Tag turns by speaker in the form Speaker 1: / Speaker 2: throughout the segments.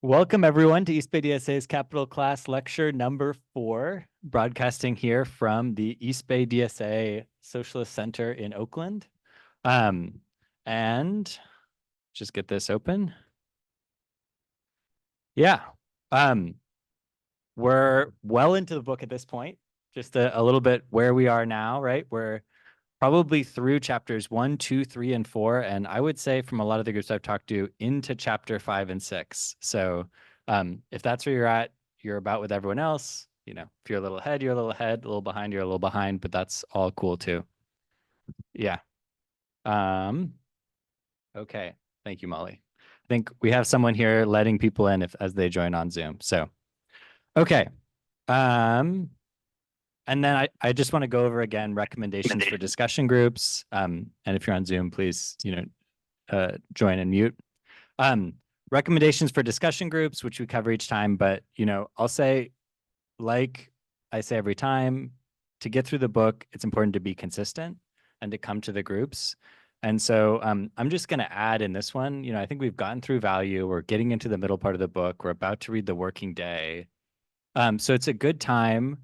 Speaker 1: Welcome everyone to East Bay DSA's Capital Class Lecture number 4, broadcasting here from the East Bay DSA Socialist Center in Oakland. And just get this open. Yeah. We're well into the book at this point. Just a little bit where we are now, right? We're probably through chapters 1, 2, 3, and 4. And I would say from a lot of the groups I've talked to into chapter 5 and 6. So if that's where you're at, you're about with everyone else. You know, if you're a little ahead, you're a little ahead, a little behind, you're a little behind, but that's all cool too. Yeah. Okay. Thank you, Molly. I think we have someone here letting people in as they join on Zoom. So, okay. And then I just want to go over again recommendations for discussion groups. And if you're on Zoom, please, join and mute. Recommendations for discussion groups, which we cover each time, but I'll say, like I say every time, to get through the book, it's important to be consistent and to come to the groups. And so I'm just going to add in this one, I think we've gotten through value. We're getting into the middle part of the book. We're about to read the working day. So it's a good time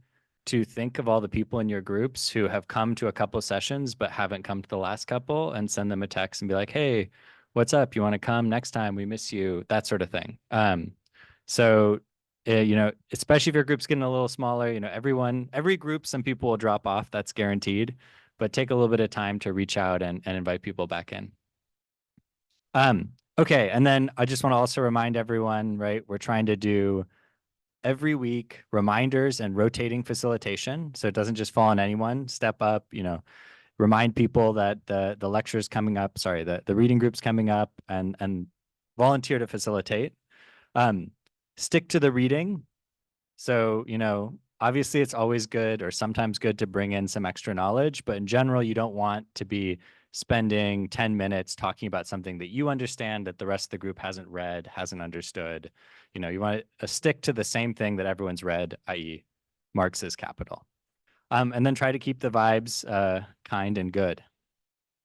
Speaker 1: to think of all the people in your groups who have come to a couple sessions but haven't come to the last couple, and send them a text and be like, hey, what's up? You want to come next time? We miss you, that sort of thing. So, especially if your group's getting a little smaller, every group, some people will drop off, that's guaranteed, but take a little bit of time to reach out and invite people back in. Okay, and then I just want to also remind everyone, right, we're trying to do every week reminders and rotating facilitation, so it doesn't just fall on anyone. Step up, remind people that the lecture's coming up, the reading group's coming up, and volunteer to facilitate. Stick to the reading. So, obviously it's always good or sometimes good to bring in some extra knowledge, but in general, you don't want to be spending 10 minutes talking about something that you understand that the rest of the group hasn't read, hasn't understood. You want to stick to the same thing that everyone's read, i.e. Marx's Capital. And then try to keep the vibes kind and good.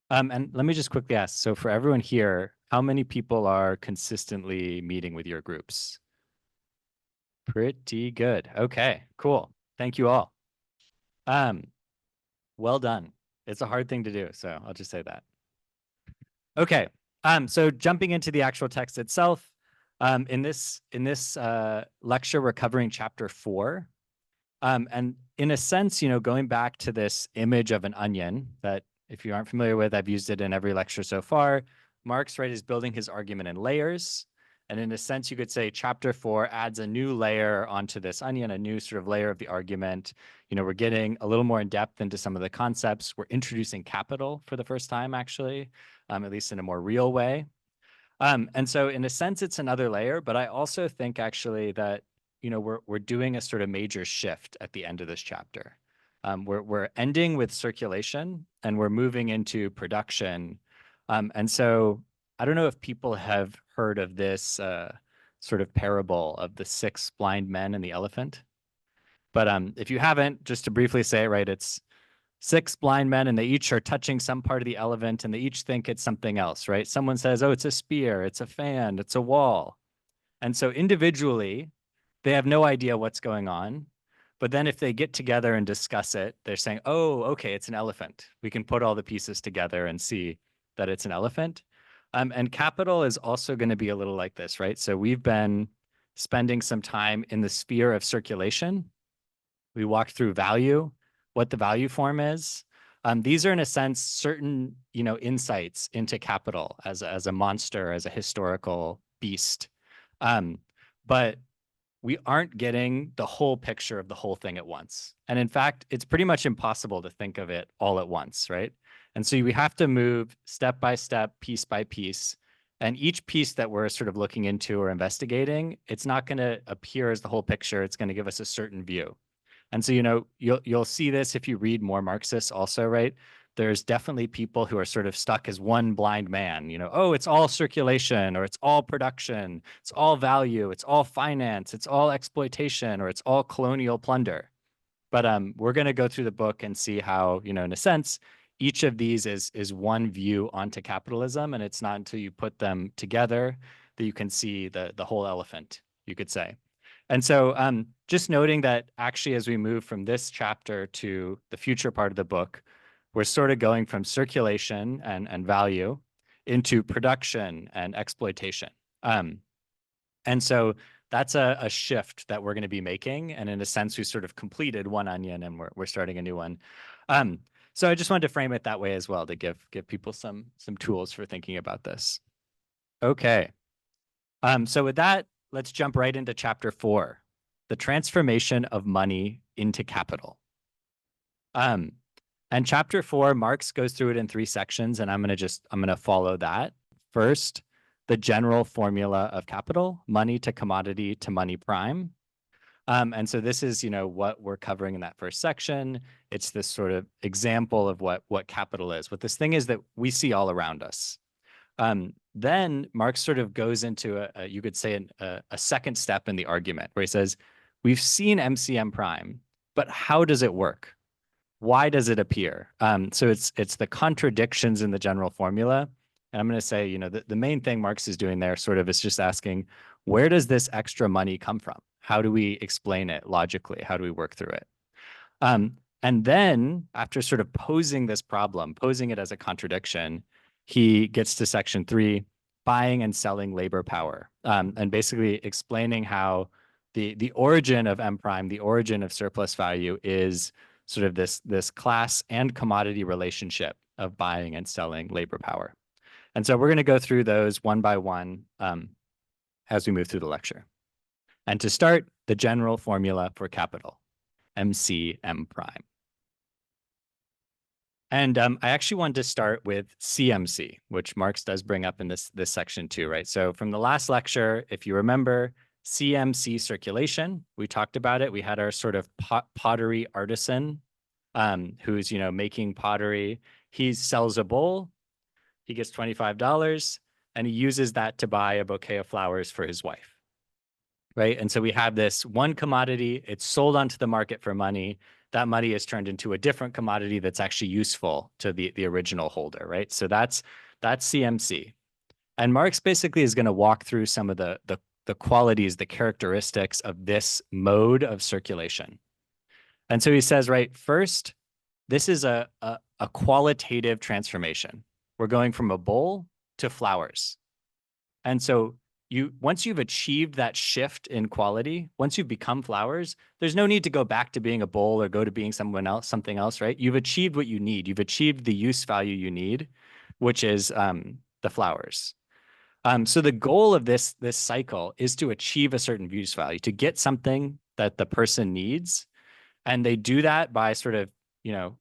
Speaker 1: And let me just quickly ask, so for everyone here, how many people are consistently meeting with your groups? Pretty good. Okay, cool. Thank you all. Well done. It's a hard thing to do, so I'll just say that. Okay, so jumping into the actual text itself, in this lecture, we're covering chapter 4. And in a sense, going back to this image of an onion that, if you aren't familiar with, I've used it in every lecture so far. Marx, right, is building his argument in layers. And in a sense, you could say chapter 4 adds a new layer onto this onion, a new sort of layer of the argument. We're getting a little more in depth into some of the concepts. We're introducing capital for the first time, actually, at least in a more real way. And so in a sense, it's another layer, but I also think actually that, we're doing a sort of major shift at the end of this chapter. We're ending with circulation and we're moving into production. And so I don't know if people have heard of this sort of parable of the 6 blind men and the elephant. But if you haven't, just to briefly say it, right, it's 6 blind men and they each are touching some part of the elephant and they each think it's something else, right? Someone says, oh, it's a spear, it's a fan, it's a wall. And so individually, they have no idea what's going on. But then if they get together and discuss it, they're saying, oh, okay, it's an elephant. We can put all the pieces together and see that it's an elephant. And capital is also going to be a little like this, right? So we've been spending some time in the sphere of circulation. We walked through value, what the value form is. These are, in a sense, certain, insights into capital as a monster, as a historical beast. But we aren't getting the whole picture of the whole thing at once. And in fact, it's pretty much impossible to think of it all at once, right? And so we have to move step by step, piece by piece. And each piece that we're sort of looking into or investigating, it's not going to appear as the whole picture. It's going to give us a certain view. And so, you'll see this if you read more Marxists also, right? There's definitely people who are sort of stuck as one blind man, oh, it's all circulation, or it's all production, it's all value, it's all finance, it's all exploitation, or it's all colonial plunder. But we're going to go through the book and see how, in a sense, each of these is one view onto capitalism, and it's not until you put them together that you can see the whole elephant you could say. And so just noting that actually as we move from this chapter to the future part of the book, we're sort of going from circulation and value into production and exploitation. And so that's a shift that we're going to be making. And in a sense, we sort of completed one onion and we're starting a new one. So I just wanted to frame it that way as well to give people some tools for thinking about this. Okay. So with that, let's jump right into chapter 4, the transformation of money into capital. And chapter 4, Marx goes through it in 3 sections, and I'm going to follow that. First, the general formula of capital, money to commodity to money prime. And so this is, what we're covering in that first section. It's this sort of example of what capital is. What this thing is that we see all around us. Then Marx sort of goes into you could say a second step in the argument where he says, we've seen MCM prime, but how does it work? Why does it appear? So it's the contradictions in the general formula. And I'm going to say, the main thing Marx is doing there sort of is just asking, where does this extra money come from? How do we explain it logically? How do we work through it? And then after sort of posing this problem, posing it as a contradiction, he gets to section 3, buying and selling labor power, and basically explaining how the origin of M prime, the origin of surplus value is sort of this class and commodity relationship of buying and selling labor power. And so we're going to go through those one by one as we move through the lecture. And to start, the general formula for capital, MCM prime. And I actually wanted to start with CMC, which Marx does bring up in this section too, right? So from the last lecture, if you remember, CMC circulation, we talked about it. We had our sort of pottery artisan who's, making pottery. He sells a bowl, he gets $25, and he uses that to buy a bouquet of flowers for his wife, right? And so we have this one commodity, it's sold onto the market for money. That money is turned into a different commodity that's actually useful to the original holder, right? So that's CMC. And Marx basically is going to walk through some of the qualities, the characteristics of this mode of circulation. And so he says, right, first, this is a qualitative transformation. We're going from a bowl to flowers. And so once you've achieved that shift in quality, once you've become flowers, there's no need to go back to being a bowl or go to being something else, right? You've achieved what you need. You've achieved the use value you need, which is the flowers. So the goal of this cycle is to achieve a certain use value, to get something that the person needs. And they do that by sort of,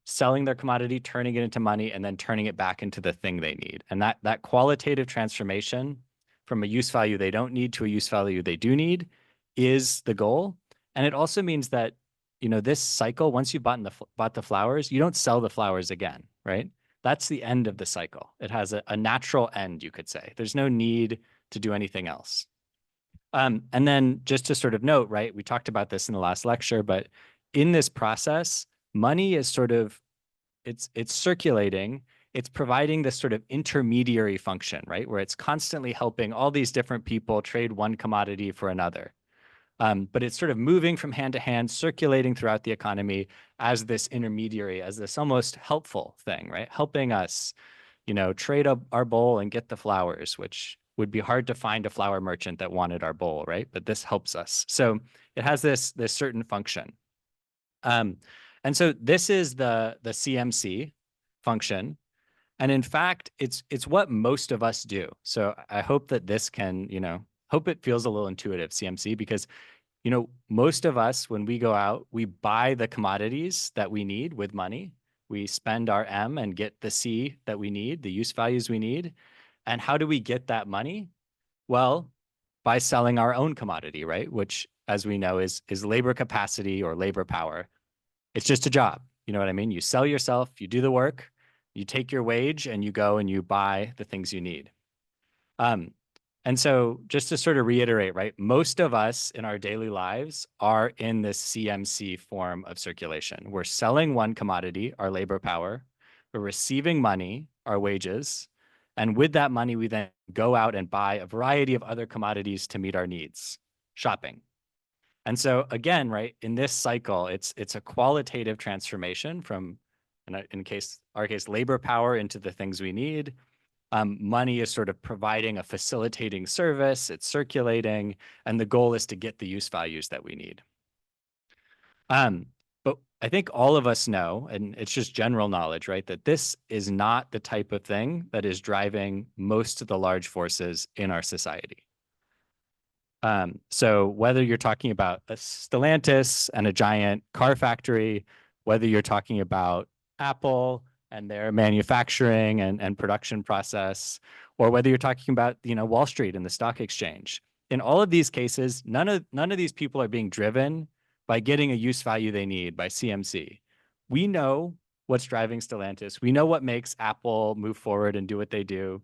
Speaker 1: selling their commodity, turning it into money, and then turning it back into the thing they need. And that qualitative transformation from a use value they don't need to a use value they do need is the goal. And it also means that, this cycle, once you've bought the flowers, you don't sell the flowers again, right? That's the end of the cycle. It has a natural end, you could say. There's no need to do anything else. And then just to sort of note, right, we talked about this in the last lecture, but in this process, money is sort of, it's circulating, it's providing this sort of intermediary function, right, where it's constantly helping all these different people trade one commodity for another. But it's sort of moving from hand to hand, circulating throughout the economy as this intermediary, as this almost helpful thing, right? Helping us, trade our bowl and get the flowers, which would be hard to find a flower merchant that wanted our bowl, right? But this helps us. So it has this certain function. And so this is the CMC function. And in fact, it's what most of us do. So I hope that this can, hope it feels a little intuitive, CMC, because, most of us, when we go out, we buy the commodities that we need with money. We spend our M and get the C that we need, the use values we need. And how do we get that money? Well, by selling our own commodity, right? Which, as we know, is labor capacity or labor power. It's just a job. You know what I mean? You sell yourself, you do the work, you take your wage, and you go and you buy the things you need. And so just to sort of reiterate, right, most of us in our daily lives are in this CMC form of circulation. We're selling one commodity, our labor power, we're receiving money, our wages, and with that money, we then go out and buy a variety of other commodities to meet our needs. shopping. And so again, right, in this cycle, it's a qualitative transformation from, our case, labor power into the things we need. Money is sort of providing a facilitating service, it's circulating, and the goal is to get the use values that we need. But I think all of us know, and it's just general knowledge, right, that this is not the type of thing that is driving most of the large forces in our society. So whether you're talking about a Stellantis and a giant car factory, whether you're talking about Apple and their manufacturing and production process, or whether you're talking about, Wall Street and the stock exchange, in all of these cases, none of these people are being driven by getting a use value they need by CMC. We know what's driving Stellantis. We know what makes Apple move forward and do what they do.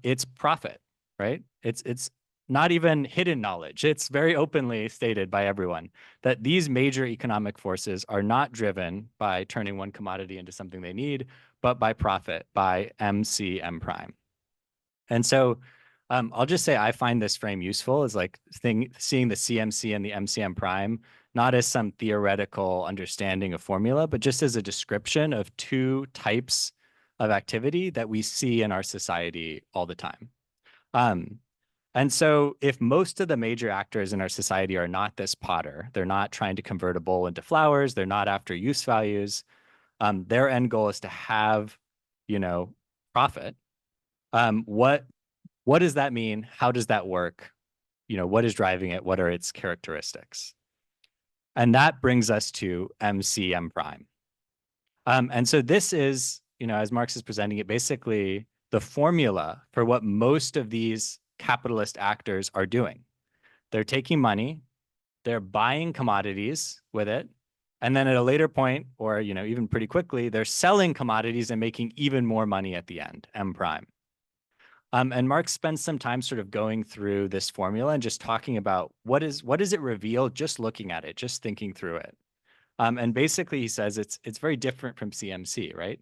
Speaker 1: It's profit, right? It's not even hidden knowledge. It's very openly stated by everyone that these major economic forces are not driven by turning one commodity into something they need, but by profit, by MCM prime. And so I'll just say I find this frame useful as like seeing the CMC and the MCM prime, not as some theoretical understanding of formula, but just as a description of two types of activity that we see in our society all the time. And so if most of the major actors in our society are not this potter, they're not trying to convert a bowl into flowers, they're not after use values, their end goal is to have, profit. What does that mean? How does that work? What is driving it? What are its characteristics? And that brings us to MCM prime. And so this is, as Marx is presenting it, basically the formula for what most of these capitalist actors are doing. They're taking money, they're buying commodities with it, and then at a later point, or even pretty quickly, they're selling commodities and making even more money at the end, M prime. And Marx spends some time sort of going through this formula and just talking about what does it reveal just looking at it, just thinking through it. And basically he says it's very different from CMC, right?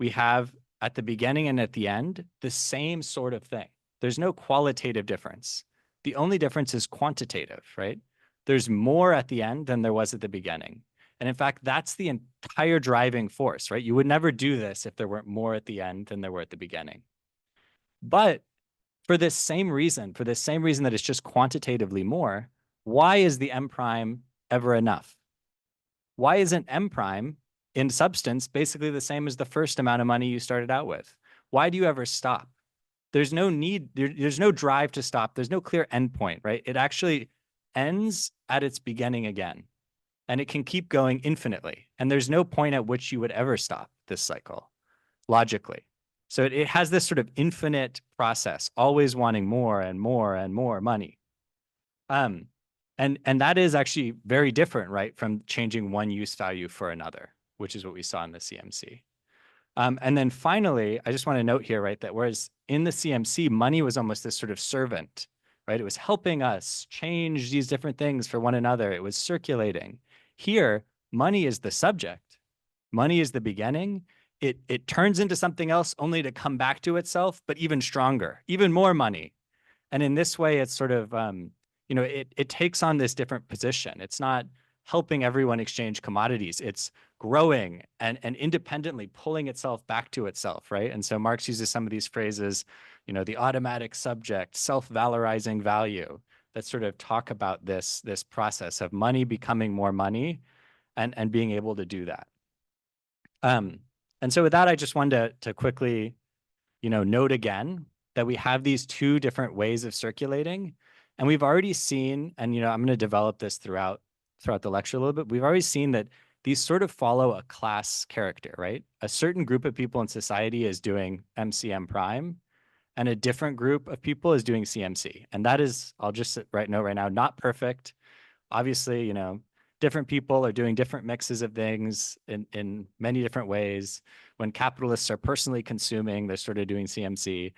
Speaker 1: We have at the beginning and at the end the same sort of thing. There's no qualitative difference. The only difference is quantitative, right? There's more at the end than there was at the beginning. And in fact, that's the entire driving force, right? You would never do this if there weren't more at the end than there were at the beginning. But for this same reason that it's just quantitatively more, why is the M prime ever enough? Why isn't M prime in substance basically the same as the first amount of money you started out with? Why do you ever stop? There's no need, there's no drive to stop. There's no clear endpoint, right? It actually ends at its beginning again, and it can keep going infinitely. And there's no point at which you would ever stop this cycle, logically. So it has this sort of infinite process, always wanting more and more and more money. And that is actually very different, right, from changing one use value for another, which is what we saw in the CMC. And then finally, I just want to note here, right, that whereas in the CMC, money was almost this sort of servant, right? It was helping us change these different things for one another. It was circulating. Here, money is the subject. Money is the beginning. It turns into something else only to come back to itself, but even stronger, even more money. And in this way, it's sort of, it takes on this different position. It's not helping everyone exchange commodities. It's growing and independently pulling itself back to itself, right? And so Marx uses some of these phrases, the automatic subject, self-valorizing value, that sort of talk about this process of money becoming more money and being able to do that. And so with that, I just wanted to quickly, note again that we have these two different ways of circulating. And we've already seen, and I'm going to develop this throughout the lecture a little bit, we've already seen that these sort of follow a class character, right? A certain group of people in society is doing MCM prime, and a different group of people is doing CMC. And that is, I'll just note right now, not perfect. Obviously, different people are doing different mixes of things in many different ways. When capitalists are personally consuming, they're sort of doing CMC.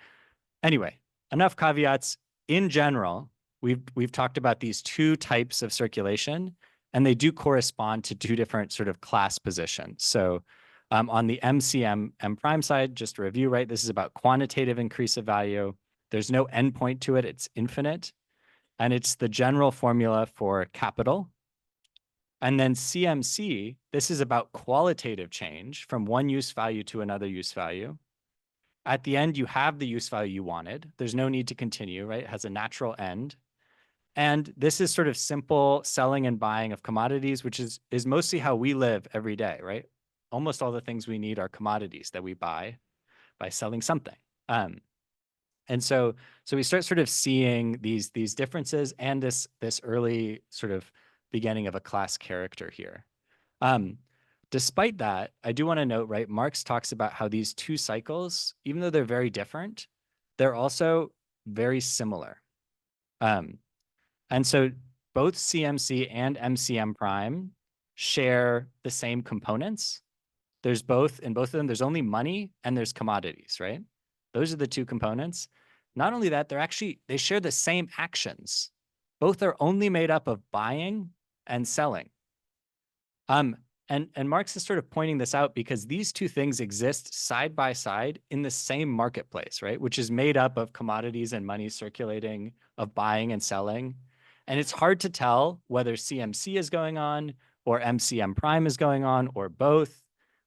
Speaker 1: Anyway, enough caveats. In general, we've talked about these two types of circulation, and they do correspond to two different sort of class positions. So on the MCM M prime side, just to review, right, this is about quantitative increase of value. There's no endpoint to it. It's infinite. and it's the general formula for capital. And then CMC, this is about qualitative change from one use value to another use value. At the end, you have the use value you wanted. There's no need to continue, right? It has a natural end. And this is sort of simple selling and buying of commodities, which is mostly how we live every day, right? Almost all the things we need are commodities that we buy by selling something. And so we start sort of seeing these differences and this early sort of beginning of a class character here. Despite that, I do want to note, right, Marx talks about how these two cycles, even though they're very different, they're also very similar. And so both CMC and MCM prime share the same components. There's both, in both of them, there's only money and there's commodities, right? Those are the two components. Not only that, they share the same actions. Both are only made up of buying and selling. And Marx is sort of pointing this out because these two things exist side by side in the same marketplace, right? Which is made up of commodities and money circulating, of buying and selling. And it's hard to tell whether CMC is going on or MCM prime is going on or both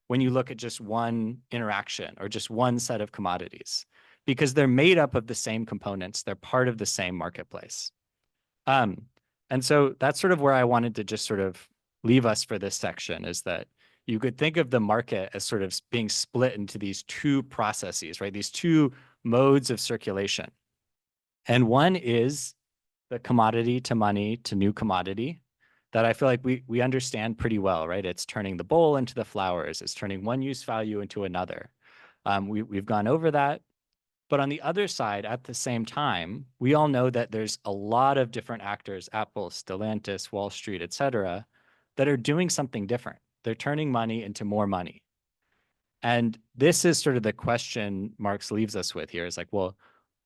Speaker 1: when you look at just one interaction or just one set of commodities, because they're made up of the same components. They're part of the same marketplace. And so that's sort of where I wanted to just sort of leave us for this section, is that you could think of the market as sort of being split into these two processes, right? These two modes of circulation. And one is the commodity to money to new commodity that I feel like we understand pretty well, right? It's turning the bowl into the flowers. It's turning one use value into another. We've gone over that. But on the other side, at the same time, we all know that there's a lot of different actors, Apple, Stellantis, Wall Street, et cetera, that are doing something different. They're turning money into more money. And this is sort of the question Marx leaves us with here, is like, well,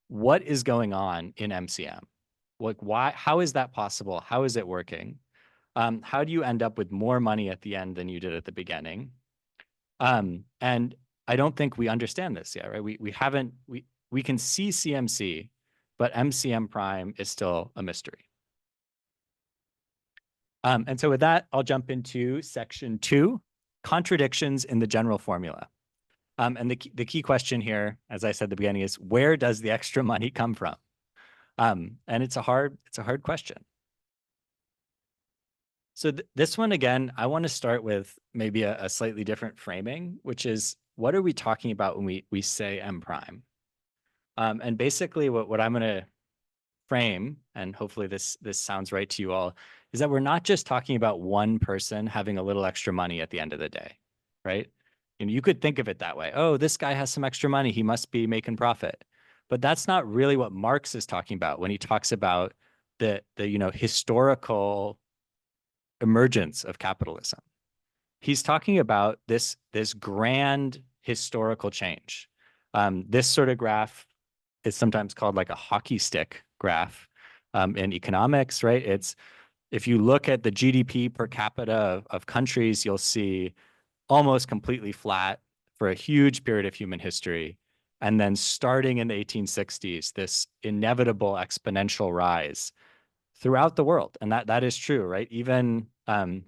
Speaker 1: what is going on in MCM? Like, why, how is that possible? How is it working? How do you end up with more money at the end than you did at the beginning? And I don't think we understand this yet, right? We can see CMC, but MCM prime is still a mystery. And so with that, I'll jump into section 2, contradictions in the general formula. And the key question here, as I said at the beginning, is where does the extra money come from? And it's a hard question. So this one, again, I want to start with maybe a slightly different framing, which is, what are we talking about when we say M prime? And basically what I'm going to frame, and hopefully this sounds right to you all, is that we're not just talking about one person having a little extra money at the end of the day, right? And you could think of it that way. Oh, this guy has some extra money. He must be making profit. But that's not really what Marx is talking about when he talks about the historical emergence of capitalism. He's talking about this grand historical change. This sort of graph is sometimes called like a hockey stick graph in economics, right? It's, if you look at the GDP per capita of countries, you'll see almost completely flat for a huge period of human history. And then starting in the 1860s, this inevitable exponential rise throughout the world. And that is true, right? Even, I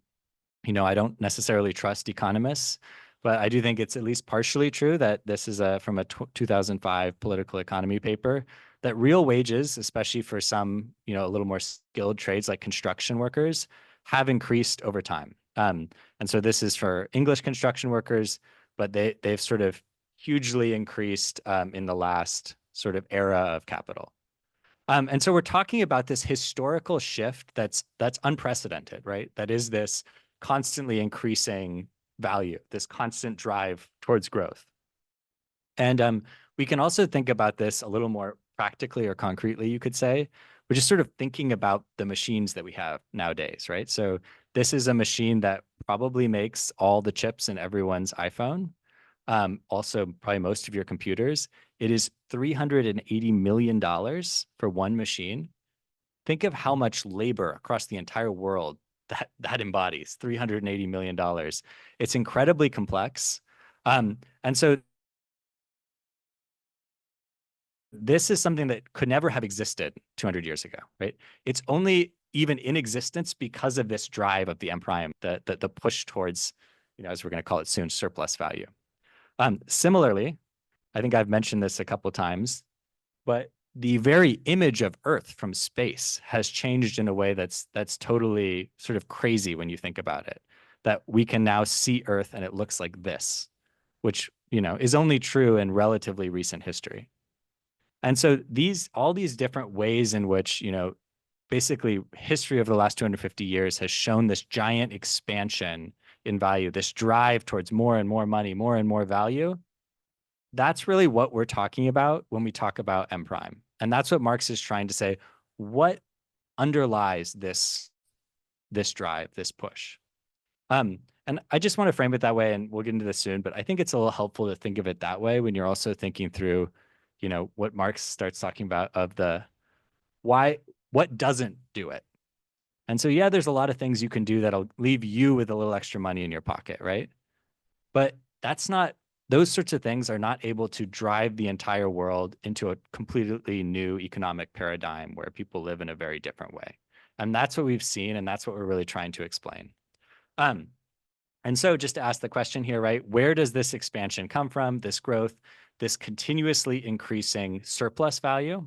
Speaker 1: don't necessarily trust economists, but I do think it's at least partially true that this is from a 2005 political economy paper, that real wages, especially for some, a little more skilled trades like construction workers, have increased over time. And so this is for English construction workers, but they've sort of hugely increased in the last sort of era of capital. And so we're talking about this historical shift that's unprecedented, right? That is this constantly increasing value, this constant drive towards growth. And we can also think about this a little more practically or concretely, you could say, which is sort of thinking about the machines that we have nowadays, right? So this is a machine that probably makes all the chips in everyone's iPhone, also probably most of your computers. It is $380 million for one machine. Think of how much labor across the entire world that embodies, $380 million. It's incredibly complex. And so this is something that could never have existed 200 years ago, right? It's only even in existence because of this drive of the M prime, the push towards, as we're going to call it soon, surplus value. Similarly, I think I've mentioned this a couple of times, but the very image of Earth from space has changed in a way that's totally sort of crazy when you think about it. That we can now see Earth and it looks like this, which is only true in relatively recent history. And so all these different ways in which basically history over the last 250 years has shown this giant expansion in value, this drive towards more and more money, more and more value. That's really what we're talking about when we talk about M prime. And that's what Marx is trying to say. What underlies this drive, this push? And I just want to frame it that way, and we'll get into this soon, but I think it's a little helpful to think of it that way when you're also thinking through, what Marx starts talking about of the what doesn't do it. And so, yeah, there's a lot of things you can do that'll leave you with a little extra money in your pocket, right? But those sorts of things are not able to drive the entire world into a completely new economic paradigm where people live in a very different way. And that's what we've seen, and that's what we're really trying to explain. And so just to ask the question here, right, where does this expansion come from, this growth, this continuously increasing surplus value?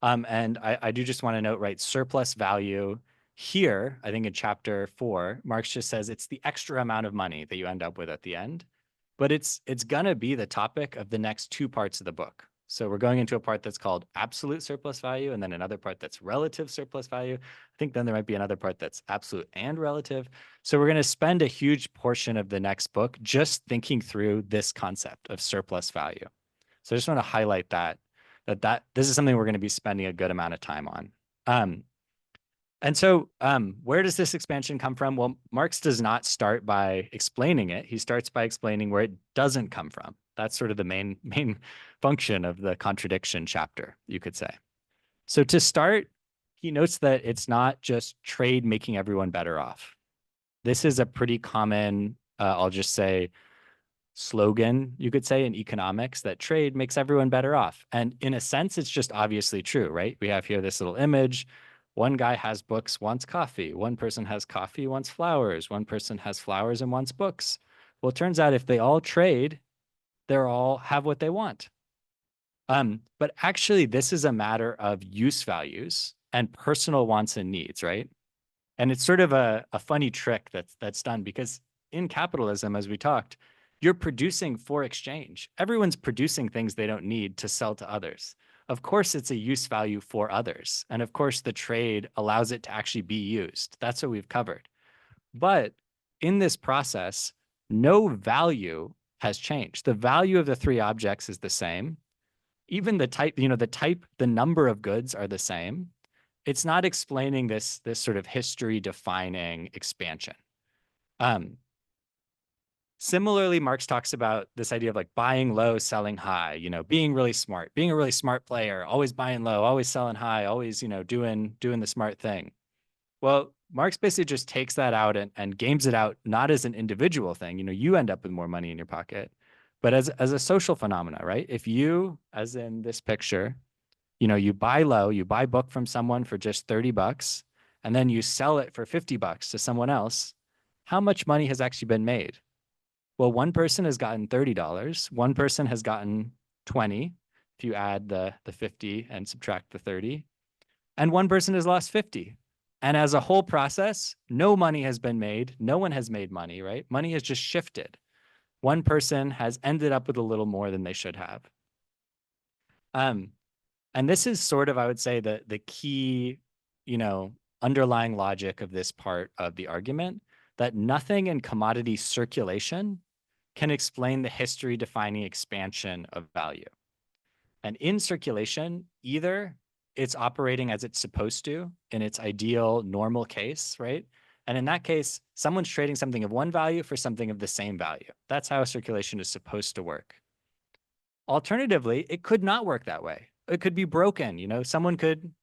Speaker 1: And I do just want to note, right, surplus value here, I think in chapter 4, Marx just says it's the extra amount of money that you end up with at the end. But it's going to be the topic of the next 2 parts of the book. So we're going into a part that's called absolute surplus value, and then another part that's relative surplus value. I think then there might be another part that's absolute and relative. So we're going to spend a huge portion of the next book just thinking through this concept of surplus value. So I just want to highlight that this is something we're going to be spending a good amount of time on. And so where does this expansion come from? Well, Marx does not start by explaining it. He starts by explaining where it doesn't come from. That's sort of the main function of the contradiction chapter, you could say. So to start, he notes that it's not just trade making everyone better off. This is a pretty common, I'll just say, slogan, you could say, in economics, that trade makes everyone better off. And in a sense, it's just obviously true, right? We have here this little image. One guy has books, wants coffee. One person has coffee, wants flowers. One person has flowers and wants books. Well, it turns out if they all trade, they'll all have what they want. But actually, this is a matter of use values and personal wants and needs, right? And it's sort of a funny trick that's done because in capitalism, as we talked, you're producing for exchange. Everyone's producing things they don't need to sell to others. Of course, it's a use value for others. And of course, the trade allows it to actually be used. That's what we've covered. But in this process, no value has changed. The value of the 3 objects is the same. Even the type, the number of goods are the same. It's not explaining this sort of history defining expansion. Similarly, Marx talks about this idea of like buying low, selling high, being really smart, being a really smart player, always buying low, always selling high, always, doing the smart thing. Well, Marx basically just takes that out and games it out, not as an individual thing, you end up with more money in your pocket, but as a social phenomena, right? If you, as in this picture, you buy low, you buy a book from someone for just $30, and then you sell it for $50 to someone else, how much money has actually been made? Well, one person has gotten $30. One person has gotten 20, if you add the 50 and subtract the 30. And one person has lost 50. And as a whole process, no money has been made. No one has made money, right? Money has just shifted. One person has ended up with a little more than they should have. And this is sort of, I would say, the key, underlying logic of this part of the argument, that nothing in commodity circulation can explain the history-defining expansion of value. And in circulation, either it's operating as it's supposed to in its ideal normal case, right? And in that case, someone's trading something of one value for something of the same value. That's how circulation is supposed to work. Alternatively, it could not work that way. It could be broken. Someone could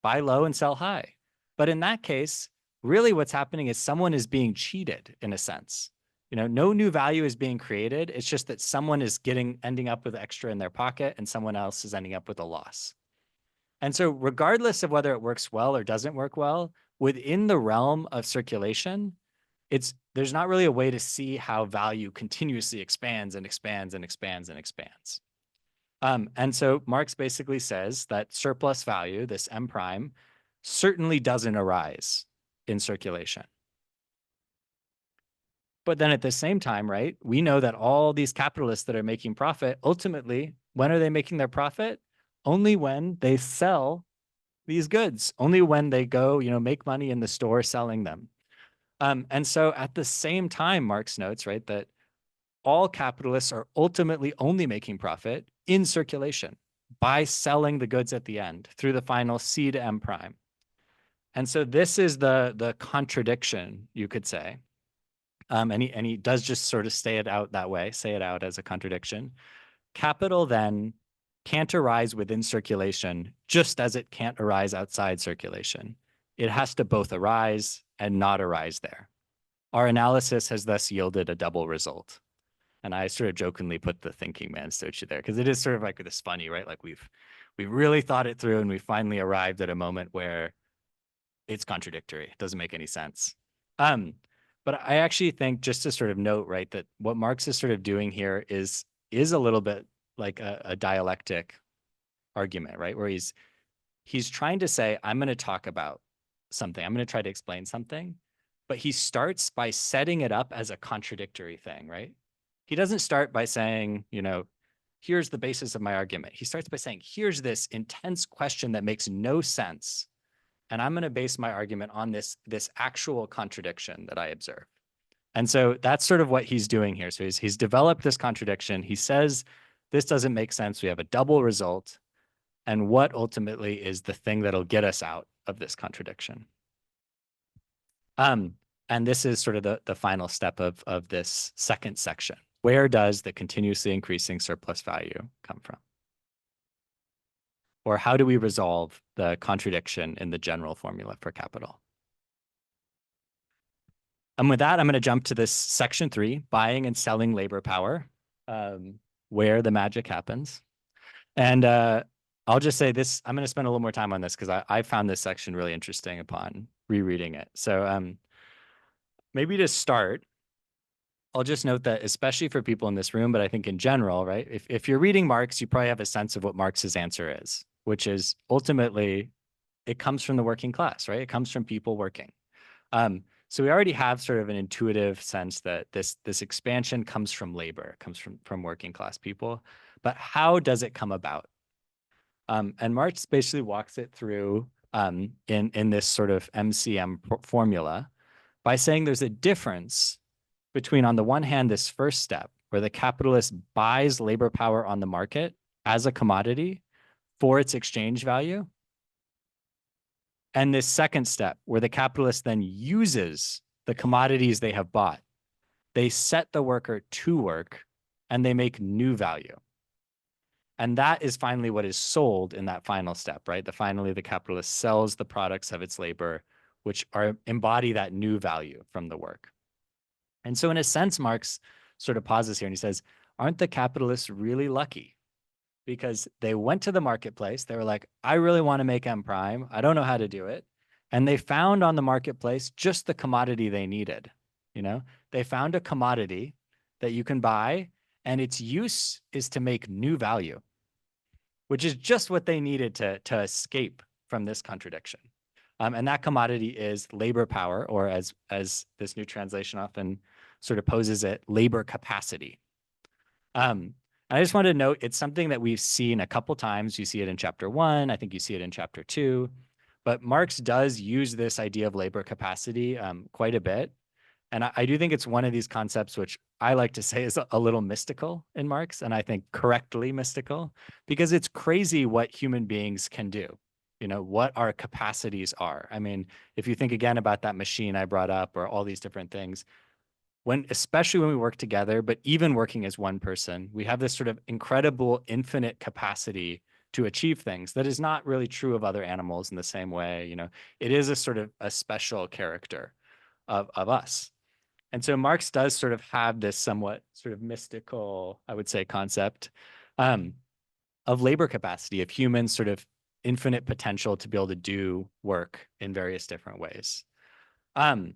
Speaker 1: buy low and sell high. But in that case, really what's happening is someone is being cheated in a sense. No new value is being created. It's just that someone is ending up with extra in their pocket and someone else is ending up with a loss. And so regardless of whether it works well or doesn't work well, within the realm of circulation, there's not really a way to see how value continuously expands and expands and expands and expands. And so Marx basically says that surplus value, this M prime, certainly doesn't arise in circulation. But then at the same time, right, we know that all these capitalists that are making profit, ultimately, when are they making their profit? Only when they sell these goods, only when they go, make money in the store selling them. And so at the same time, Marx notes, right, that all capitalists are ultimately only making profit in circulation by selling the goods at the end through the final C to M prime. And so this is the contradiction, you could say. And he does just sort of say it out that way, say it out as a contradiction. Capital then can't arise within circulation just as it can't arise outside circulation. It has to both arise and not arise there. Our analysis has thus yielded a double result. And I sort of jokingly put the thinking man statue there because it is sort of like this funny, right? Like we've really thought it through and we finally arrived at a moment where it's contradictory. It doesn't make any sense. But I actually think, just to sort of note, right, that what Marx is sort of doing here is a little bit like a dialectic argument, right? Where he's trying to say, I'm going to talk about something. I'm going to try to explain something. But he starts by setting it up as a contradictory thing, right? He doesn't start by saying, here's the basis of my argument. He starts by saying, here's this intense question that makes no sense. And I'm going to base my argument on this actual contradiction that I observe. And so that's sort of what he's doing here. So he's developed this contradiction. He says, this doesn't make sense. We have a double result. And what ultimately is the thing that'll get us out of this contradiction? And this is sort of the final step of this second section. Where does the continuously increasing surplus value come from? Or how do we resolve the contradiction in the general formula for capital? And with that, I'm going to jump to this section 3, buying and selling labor power, where the magic happens. And I'll just say this, I'm going to spend a little more time on this because I found this section really interesting upon rereading it. So maybe to start, I'll just note that especially for people in this room, but I think in general, right? If you're reading Marx, you probably have a sense of what Marx's answer is, which is ultimately it comes from the working class, right? It comes from people working. So we already have sort of an intuitive sense that this expansion comes from labor, comes from working class people. But how does it come about? And Marx basically walks it through in this sort of MCM formula by saying there's a difference between, on the one hand, this first step where the capitalist buys labor power on the market as a commodity for its exchange value, and this second step where the capitalist then uses the commodities they have bought. They set the worker to work and they make new value. And that is finally what is sold in that final step, right? Finally, the capitalist sells the products of its labor, which embody that new value from the work. And so in a sense, Marx sort of pauses here and he says, aren't the capitalists really lucky? Because they went to the marketplace. They were like, I really want to make M prime. I don't know how to do it. And they found on the marketplace just the commodity they needed. They found a commodity that you can buy and its use is to make new value, which is just what they needed to escape from this contradiction. And that commodity is labor power, or as this new translation often sort of poses it, labor capacity. And I just wanted to note, it's something that we've seen a couple times. You see it in chapter 1. I think you see it in chapter 2. But Marx does use this idea of labor capacity quite a bit. And I do think it's one of these concepts which I like to say is a little mystical in Marx, and I think correctly mystical, because it's crazy what human beings can do, what our capacities are. I mean, if you think again about that machine I brought up or all these different things, especially when we work together, but even working as one person, we have this sort of incredible infinite capacity to achieve things that is not really true of other animals in the same way. It is a sort of a special character of us. And so Marx does sort of have this somewhat sort of mystical, I would say, concept um, of labor capacity, of humans sort of infinite potential to be able to do work in various different ways. Um,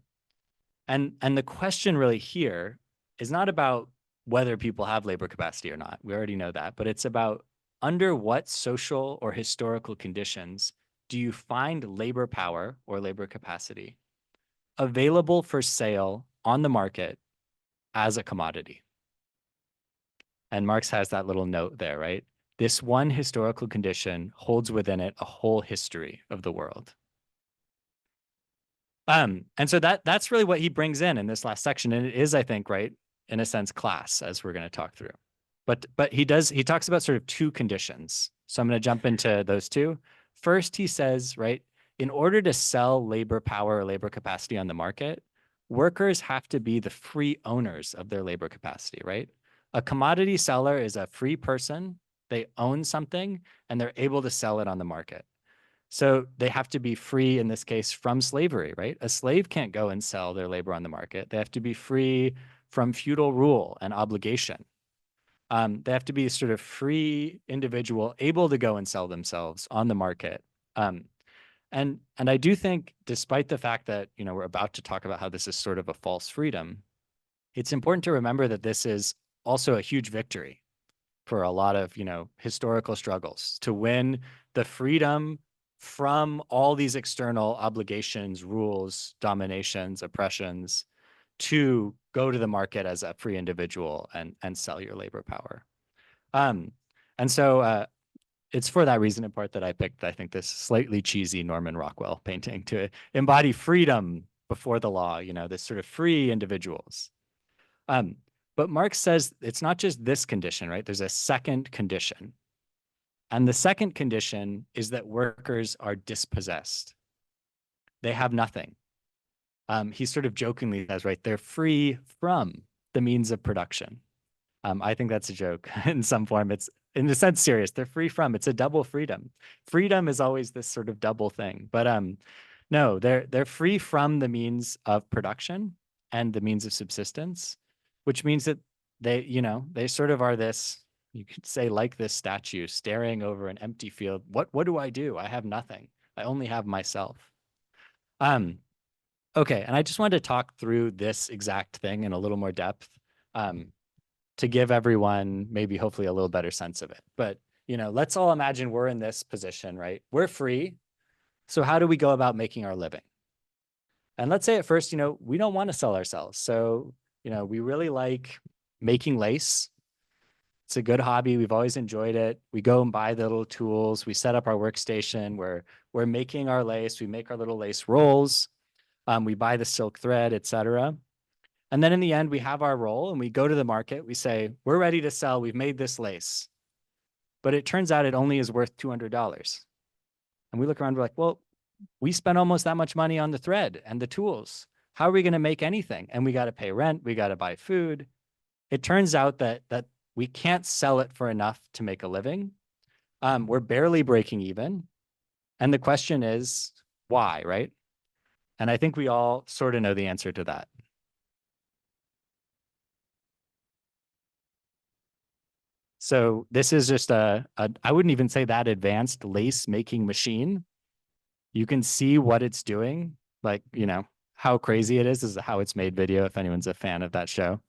Speaker 1: and the question really here is not about whether people have labor capacity or not. We already know that, but it's about under what social or historical conditions do you find labor power or labor capacity available for sale on the market as a commodity? And Marx has that little note there, right? This one historical condition holds within it a whole history of the world. And so that's really what he brings in this last section. And it is, I think, right, in a sense, class, as we're going to talk through. But he talks about sort of two conditions. So I'm going to jump into those two. First, he says, right, in order to sell labor power or labor capacity on the market, workers have to be the free owners of their labor capacity, right? A commodity seller is a free person. They own something and they're able to sell it on the market. So they have to be free, in this case, from slavery, right? A slave can't go and sell their labor on the market. They have to be free from feudal rule and obligation. They have to be sort of free individual, able to go and sell themselves on the market. And I do think, despite the fact that, we're about to talk about how this is sort of a false freedom, it's important to remember that this is also a huge victory for a lot of, historical struggles to win the freedom from all these external obligations, rules, dominations, oppressions, to go to the market as a free individual and sell your labor power. And so it's for that reason in part that I picked, I think, this slightly cheesy Norman Rockwell painting to embody freedom before the law, this sort of free individuals. But Marx says it's not just this condition, right? There's a second condition. And the second condition is that workers are dispossessed. They have nothing. He sort of jokingly says, right, they're free from the means of production. I think that's a joke in some form. It's in a sense serious. They're free from. It's a double freedom. Freedom is always this sort of double thing. But no, they're free from the means of production and the means of subsistence, which means that they sort of are this, you could say, like this statue staring over an empty field. What do? I have nothing. I only have myself. Okay, and I just wanted to talk through this exact thing in a little more depth. To give everyone maybe hopefully a little better sense of it. But, let's all imagine we're in this position, right? We're free. So how do we go about making our living? And let's say at first, we don't want to sell ourselves. So, we really like making lace. It's a good hobby. We've always enjoyed it. We go and buy the little tools. We set up our workstation where we're making our lace. We make our little lace rolls. We buy the silk thread, etc. And then in the end, we have our roll and we go to the market. We say, we're ready to sell. We've made this lace. But it turns out it only is worth $200. And we look around, we're like, well, we spent almost that much money on the thread and the tools. How are we going to make anything? And we got to pay rent. We got to buy food. It turns out that we can't sell it for enough to make a living. We're barely breaking even. And the question is, why, right? And I think we all sort of know the answer to that. So this is just I wouldn't even say that advanced lace making machine. You can see what it's doing, like, how crazy it is how it's made video, if anyone's a fan of that show.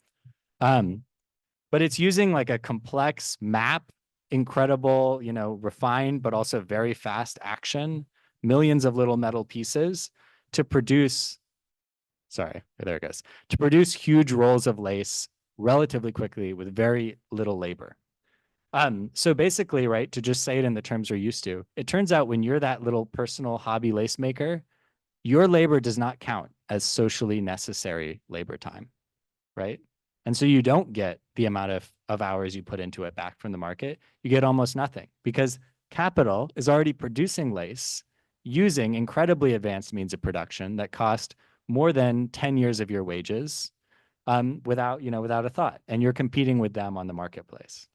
Speaker 1: But it's using like a complex map, incredible, refined, but also very fast action, millions of little metal pieces to produce, sorry, there it goes, to produce huge rolls of lace relatively quickly with very little labor. So basically, right, to just say it in the terms we're used to, it turns out when you're that little personal hobby lace maker, your labor does not count as socially necessary labor time, right? And so you don't get the amount of hours you put into it back from the market. You get almost nothing because capital is already producing lace using incredibly advanced means of production that cost more than 10 years of your wages without a thought. And you're competing with them on the marketplace.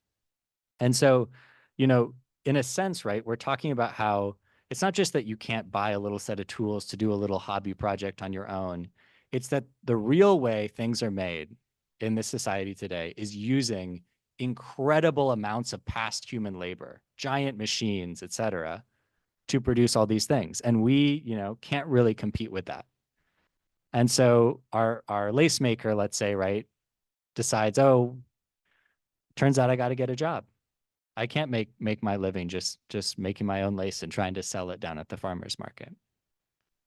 Speaker 1: And so, in a sense, right, we're talking about how it's not just that you can't buy a little set of tools to do a little hobby project on your own. It's that the real way things are made in this society today is using incredible amounts of past human labor, giant machines, et cetera, to produce all these things. And we, can't really compete with that. And so our lace maker, let's say, right, decides, oh, turns out I got to get a job. I can't make my living just making my own lace and trying to sell it down at the farmer's market.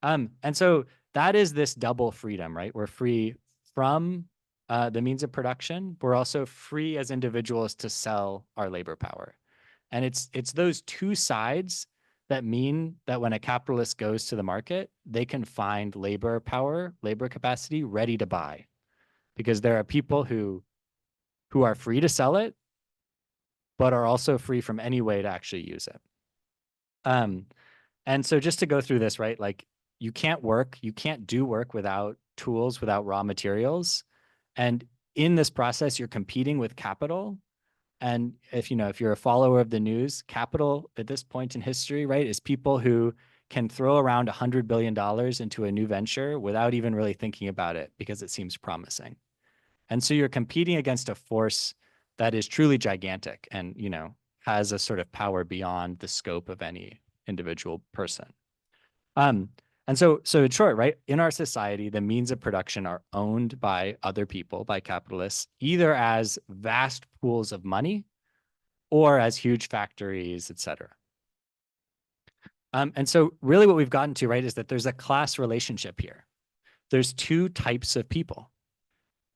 Speaker 1: And so that is this double freedom, right? We're free from the means of production. We're also free as individuals to sell our labor power. And it's those two sides that mean that when a capitalist goes to the market, they can find labor power, labor capacity ready to buy, because there are people who are free to sell it, but are also free from any way to actually use it. And so just to go through this, right? Like you can't do work without tools, without raw materials. And in this process, you're competing with capital. And if you're a follower of the news, capital at this point in history, right, is people who can throw around $100 billion into a new venture without even really thinking about it because it seems promising. And so you're competing against a force that is truly gigantic and, has a sort of power beyond the scope of any individual person. And so in short, right, in our society, the means of production are owned by other people, by capitalists, either as vast pools of money or as huge factories, et cetera. And so really what we've gotten to, right, is that there's a class relationship here. There's two types of people.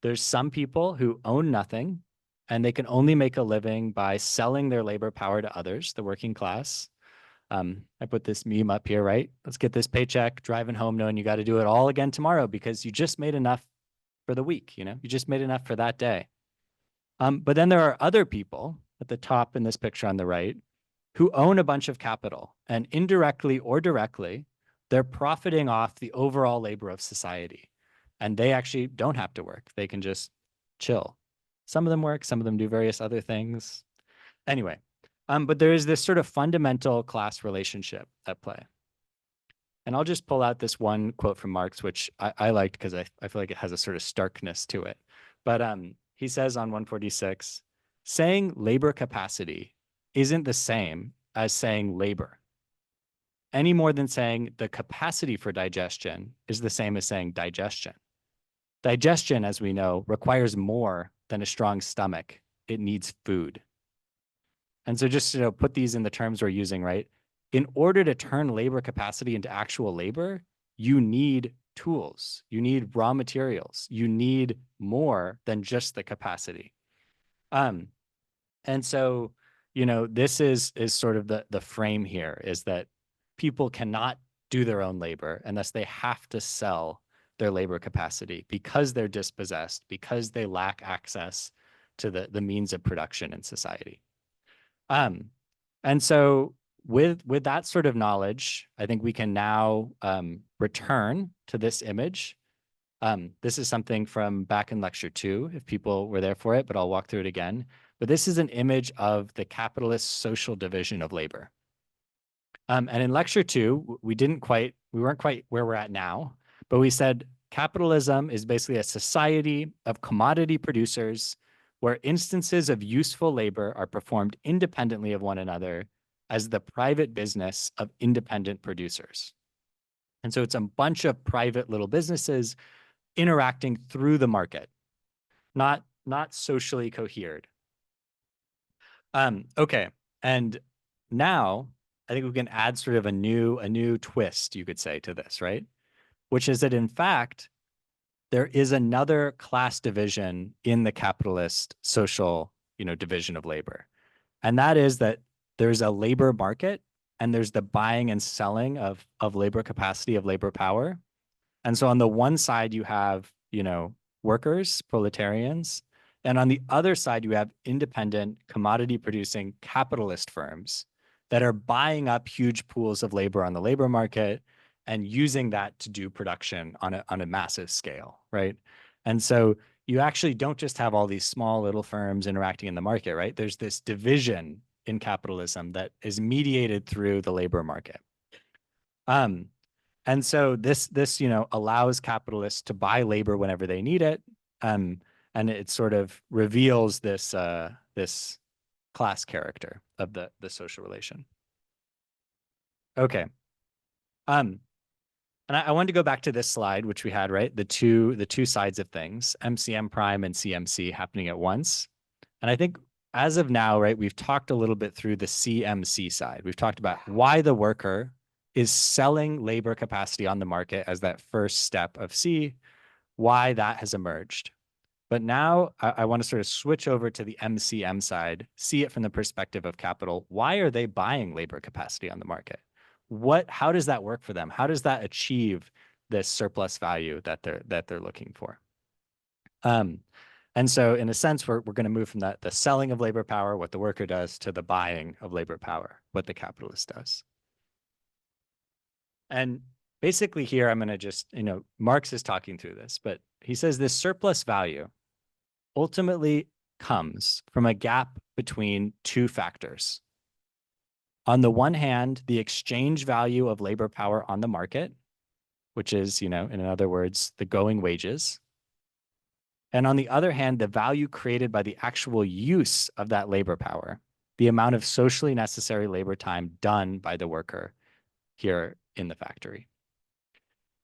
Speaker 1: There's some people who own nothing and they can only make a living by selling their labor power to others, the working class. I put this meme up here, right? Let's get this paycheck, driving home knowing you got to do it all again tomorrow because you just made enough for the week, you just made enough for that day. But then there are other people at the top in this picture on the right who own a bunch of capital, and indirectly or directly, they're profiting off the overall labor of society. And they actually don't have to work. They can just chill. Some of them work, some of them do various other things. Anyway, but there is this sort of fundamental class relationship at play. And I'll just pull out this one quote from Marx, which I liked because I feel like it has a sort of starkness to it. But he says on 146, saying labor capacity isn't the same as saying labor, any more than saying the capacity for digestion is the same as saying digestion. Digestion, as we know, requires more than a strong stomach. It needs food. And so just to put these in the terms we're using, right? In order to turn labor capacity into actual labor, you need tools, you need raw materials, you need more than just the capacity. And so, this is sort of the frame here, is that people cannot do their own labor, and thus they have to sell their labor capacity because they're dispossessed, because they lack access to the means of production in society. And so with that sort of knowledge, I think we can now return to this image. This is something from back in lecture 2, if people were there for it, but I'll walk through it again. But this is an image of the capitalist social division of labor. And in lecture 2, we weren't quite where we're at now, but we said capitalism is basically a society of commodity producers where instances of useful labor are performed independently of one another as the private business of independent producers. And so it's a bunch of private little businesses interacting through the market, not socially cohered. Okay, and now I think we can add sort of a new twist, you could say, to this, right? Which is that in fact, there is another class division in the capitalist social, division of labor. And that is that there's a labor market and there's the buying and selling of labor capacity, of labor power. And so on the one side, you have, workers, proletarians. And on the other side, you have independent commodity producing capitalist firms that are buying up huge pools of labor on the labor market and using that to do production on a massive scale, right? And so you actually don't just have all these small little firms interacting in the market, right? There's this division in capitalism that is mediated through the labor market. And so this allows capitalists to buy labor whenever they need it. Um, and it sort of reveals this class character of the social relation. Okay. Um, and I wanted to go back to this slide, which we had, right? The two sides of things, MCM prime and CMC happening at once. And I think as of now, right, we've talked a little bit through the CMC side. We've talked about why the worker is selling labor capacity on the market as that first step of C, why that has emerged. But now I want to sort of switch over to the MCM side, see it from the perspective of capital. Why are they buying labor capacity on the market? How does that work for them? How does that achieve this surplus value that they're looking for? And so in a sense, we're going to move from the selling of labor power, what the worker does, to the buying of labor power, what the capitalist does. And basically here, I'm going to just, Marx is talking through this, but he says this surplus value ultimately comes from a gap between two factors. On the one hand, the exchange value of labor power on the market, which is, in other words, the going wages. And on the other hand, the value created by the actual use of that labor power, the amount of socially necessary labor time done by the worker here in the factory.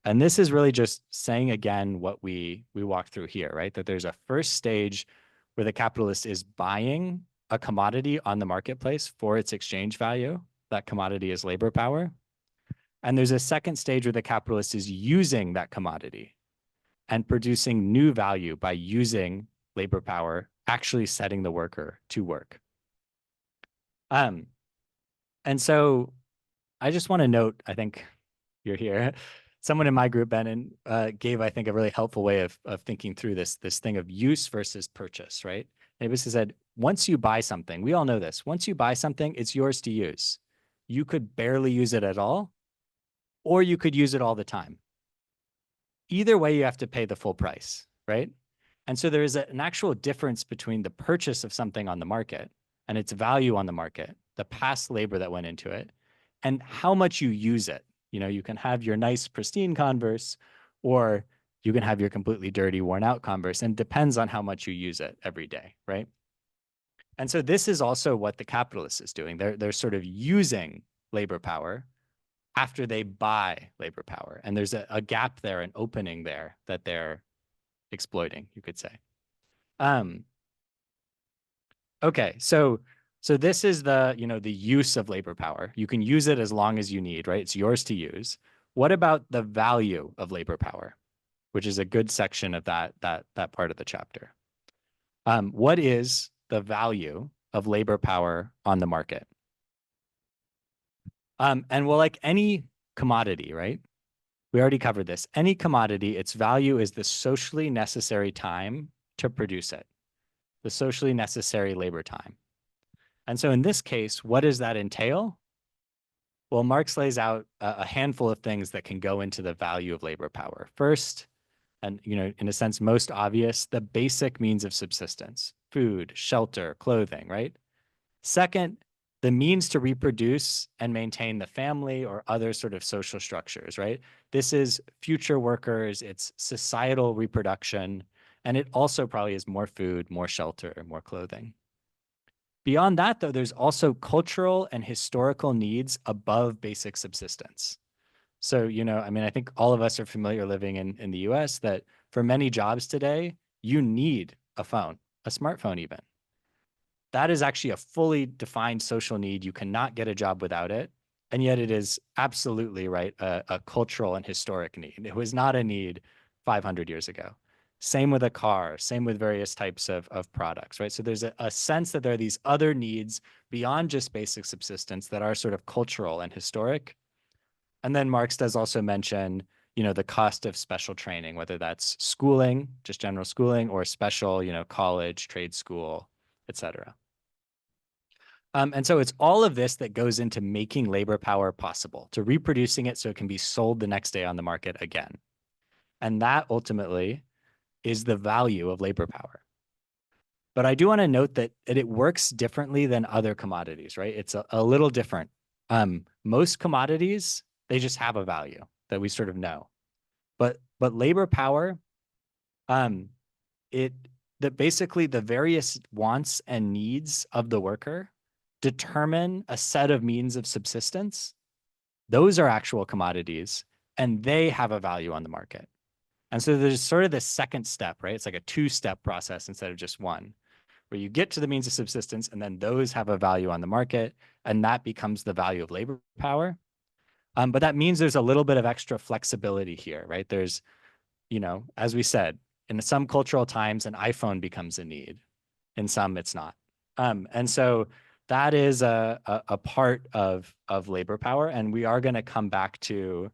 Speaker 1: And this is really just saying again what we walked through here, right? That there's a first stage where the capitalist is buying a commodity on the marketplace for its exchange value. That commodity is labor power. And there's a second stage where the capitalist is using that commodity and producing new value by using labor power, actually setting the worker to work. And so I just want to note, I think you're here. Someone in my group, Benin, gave, I think, a really helpful way of thinking through this thing of use versus purchase, right? And it basically said, once you buy something, we all know this. Once you buy something, it's yours to use. You could barely use it at all, or you could use it all the time. Either way, you have to pay the full price, right? And so there is an actual difference between the purchase of something on the market and its value on the market, the past labor that went into it, and how much you use it. You can have your nice, pristine Converse, or you can have your completely dirty, worn out Converse, and it depends on how much you use it every day, right? And so this is also what the capitalist is doing. They're sort of using labor power after they buy labor power. And there's a gap there, an opening there that they're exploiting, you could say. Okay, so this is the use of labor power. You can use it as long as you need, right? It's yours to use. What about the value of labor power, which is a good section of that part of the chapter? What is the value of labor power on the market? And well, like any commodity, right? We already covered this. Any commodity, its value is the socially necessary time to produce it, the socially necessary labor time. And so in this case, what does that entail? Well, Marx lays out a handful of things that can go into the value of labor power. First, and in a sense, most obvious, the basic means of subsistence, food, shelter, clothing, right? Second, the means to reproduce and maintain the family or other sort of social structures, right? This is future workers, it's societal reproduction, and it also probably is more food, more shelter, more clothing. Beyond that, though, there's also cultural and historical needs above basic subsistence. So, I think all of us are familiar living in the US that for many jobs today, you need a phone, a smartphone even. That is actually a fully defined social need. You cannot get a job without it. And yet it is absolutely, right, a cultural and historic need. It was not a need 500 years ago. Same with a car, same with various types of products, right? So there's a sense that there are these other needs beyond just basic subsistence that are sort of cultural and historic. And then Marx does also mention, the cost of special training, whether that's schooling, just general schooling, or special, college, trade school, et cetera. And so it's all of this that goes into making labor power possible, to reproducing it so it can be sold the next day on the market again. And that ultimately is the value of labor power. But I do want to note that it works differently than other commodities, right? It's a little different. Most commodities, they just have a value. that we sort of know. But labor power, that basically the various wants and needs of the worker determine a set of means of subsistence. Those are actual commodities, and they have a value on the market. And so there's sort of this second step, right? It's like a two-step process instead of just one, where you get to the means of subsistence, and then those have a value on the market, and that becomes the value of labor power. But that means there's a little bit of extra flexibility here, right? There's, as we said, in some cultural times, an iPhone becomes a need. In some, it's not. And so that is a part of labor power, and we are going to come back to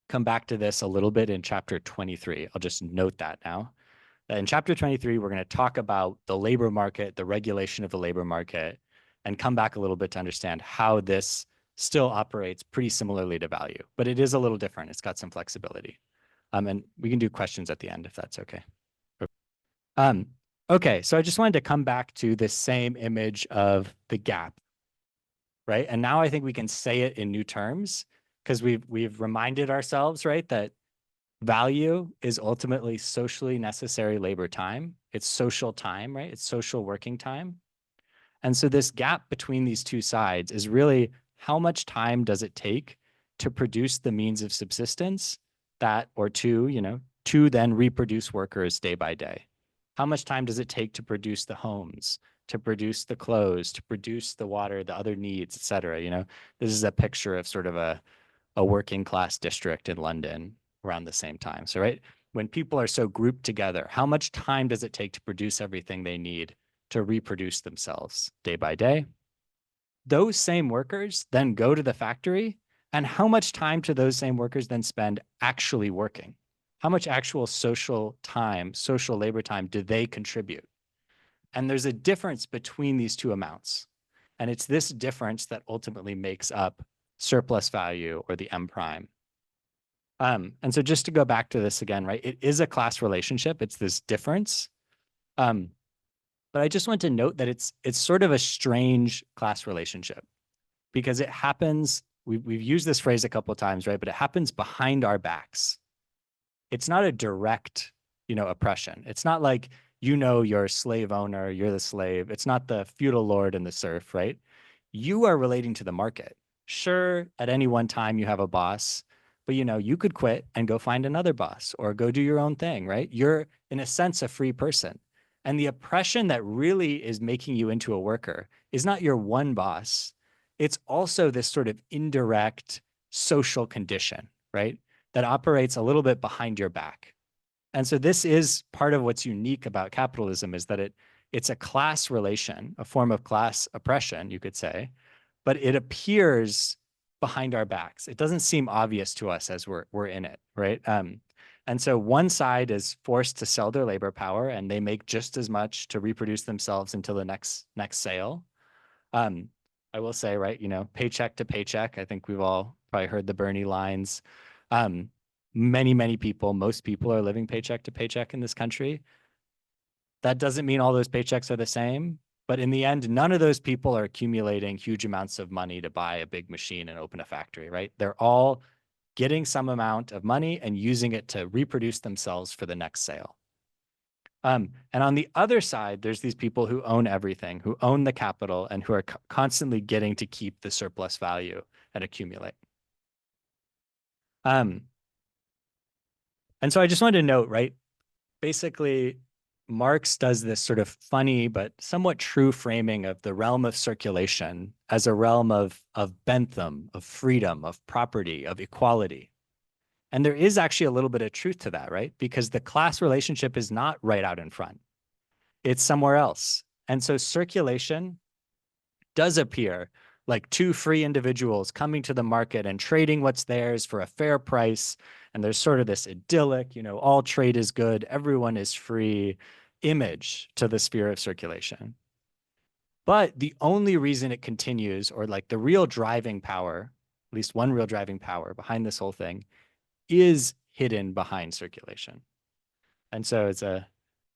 Speaker 1: this a little bit in chapter 23. I'll just note that now. In chapter 23, we're going to talk about the labor market, the regulation of the labor market, and come back a little bit to understand how this still operates pretty similarly to value, but it is a little different. It's got some flexibility. And we can do questions at the end if that's okay. Okay, so I just wanted to come back to this same image of the gap, right? And now I think we can say it in new terms because we've reminded ourselves, right, that value is ultimately socially necessary labor time. It's social time, right? It's social working time. And so this gap between these two sides is really how much time does it take to produce the means of subsistence that, or to then reproduce workers day by day? How much time does it take to produce the homes, to produce the clothes, to produce the water, the other needs, et cetera? This is a picture of sort of a working class district in London around the same time. So, right, when people are so grouped together, how much time does it take to produce everything they need to reproduce themselves day by day? Those same workers then go to the factory, and how much time do those same workers then spend actually working? How much actual social time, social labor time do they contribute? And there's a difference between these two amounts. And it's this difference that ultimately makes up surplus value or the M prime. And so just to go back to this again, right, it is a class relationship. It's this difference. But I just want to note that it's sort of a strange class relationship because it happens, we've used this phrase a couple of times, right? But it happens behind our backs. It's not a direct, oppression. It's not like, you're a slave owner, you're the slave. It's not the feudal lord and the serf, right? You are relating to the market. Sure, at any one time you have a boss, but you could quit and go find another boss or go do your own thing, right? You're in a sense a free person. And the oppression that really is making you into a worker is not your one boss. It's also this sort of indirect social condition, right? That operates a little bit behind your back. And so this is part of what's unique about capitalism is that it's a class relation, a form of class oppression, you could say, but it appears behind our backs. It doesn't seem obvious to us as we're in it, right? And so one side is forced to sell their labor power, and they make just as much to reproduce themselves until the next sale. I will say, right, paycheck to paycheck. I think we've all probably heard the Bernie lines. Many people, most people are living paycheck to paycheck in this country. That doesn't mean all those paychecks are the same, but in the end, none of those people are accumulating huge amounts of money to buy a big machine and open a factory, right? They're all getting some amount of money and using it to reproduce themselves for the next sale. And on the other side, there's these people who own everything, who own the capital, and who are constantly getting to keep the surplus value and accumulate. And so I just wanted to note, right, basically, Marx does this sort of funny but somewhat true framing of the realm of circulation as a realm of Bentham, of freedom, of property, of equality. And there is actually a little bit of truth to that, right? Because the class relationship is not right out in front. It's somewhere else. And so circulation does appear like two free individuals coming to the market and trading what's theirs for a fair price. And there's sort of this idyllic, all trade is good, everyone is free image to the sphere of circulation. But the only reason it continues, or like the real driving power, at least one real driving power behind this whole thing, is hidden behind circulation. And so it's a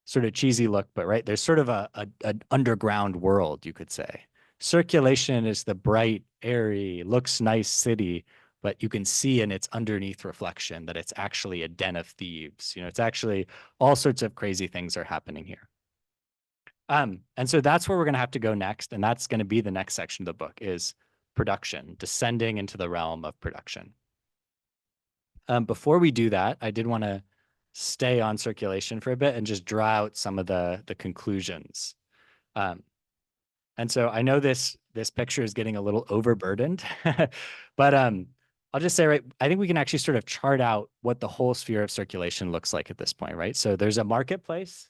Speaker 1: sort of cheesy look, but right, there's sort of an underground world, you could say. Circulation is the bright, airy, looks nice city, but you can see in its underneath reflection that it's actually a den of thieves. It's actually all sorts of crazy things are happening here. And so that's where we're going to have to go next. And that's going to be the next section of the book is production, descending into the realm of production. Before we do that, I did want to stay on circulation for a bit and just draw out some of the conclusions. And so I know this picture is getting a little overburdened, but I'll just say, right, I think we can actually sort of chart out what the whole sphere of circulation looks like at this point, right? So there's a marketplace,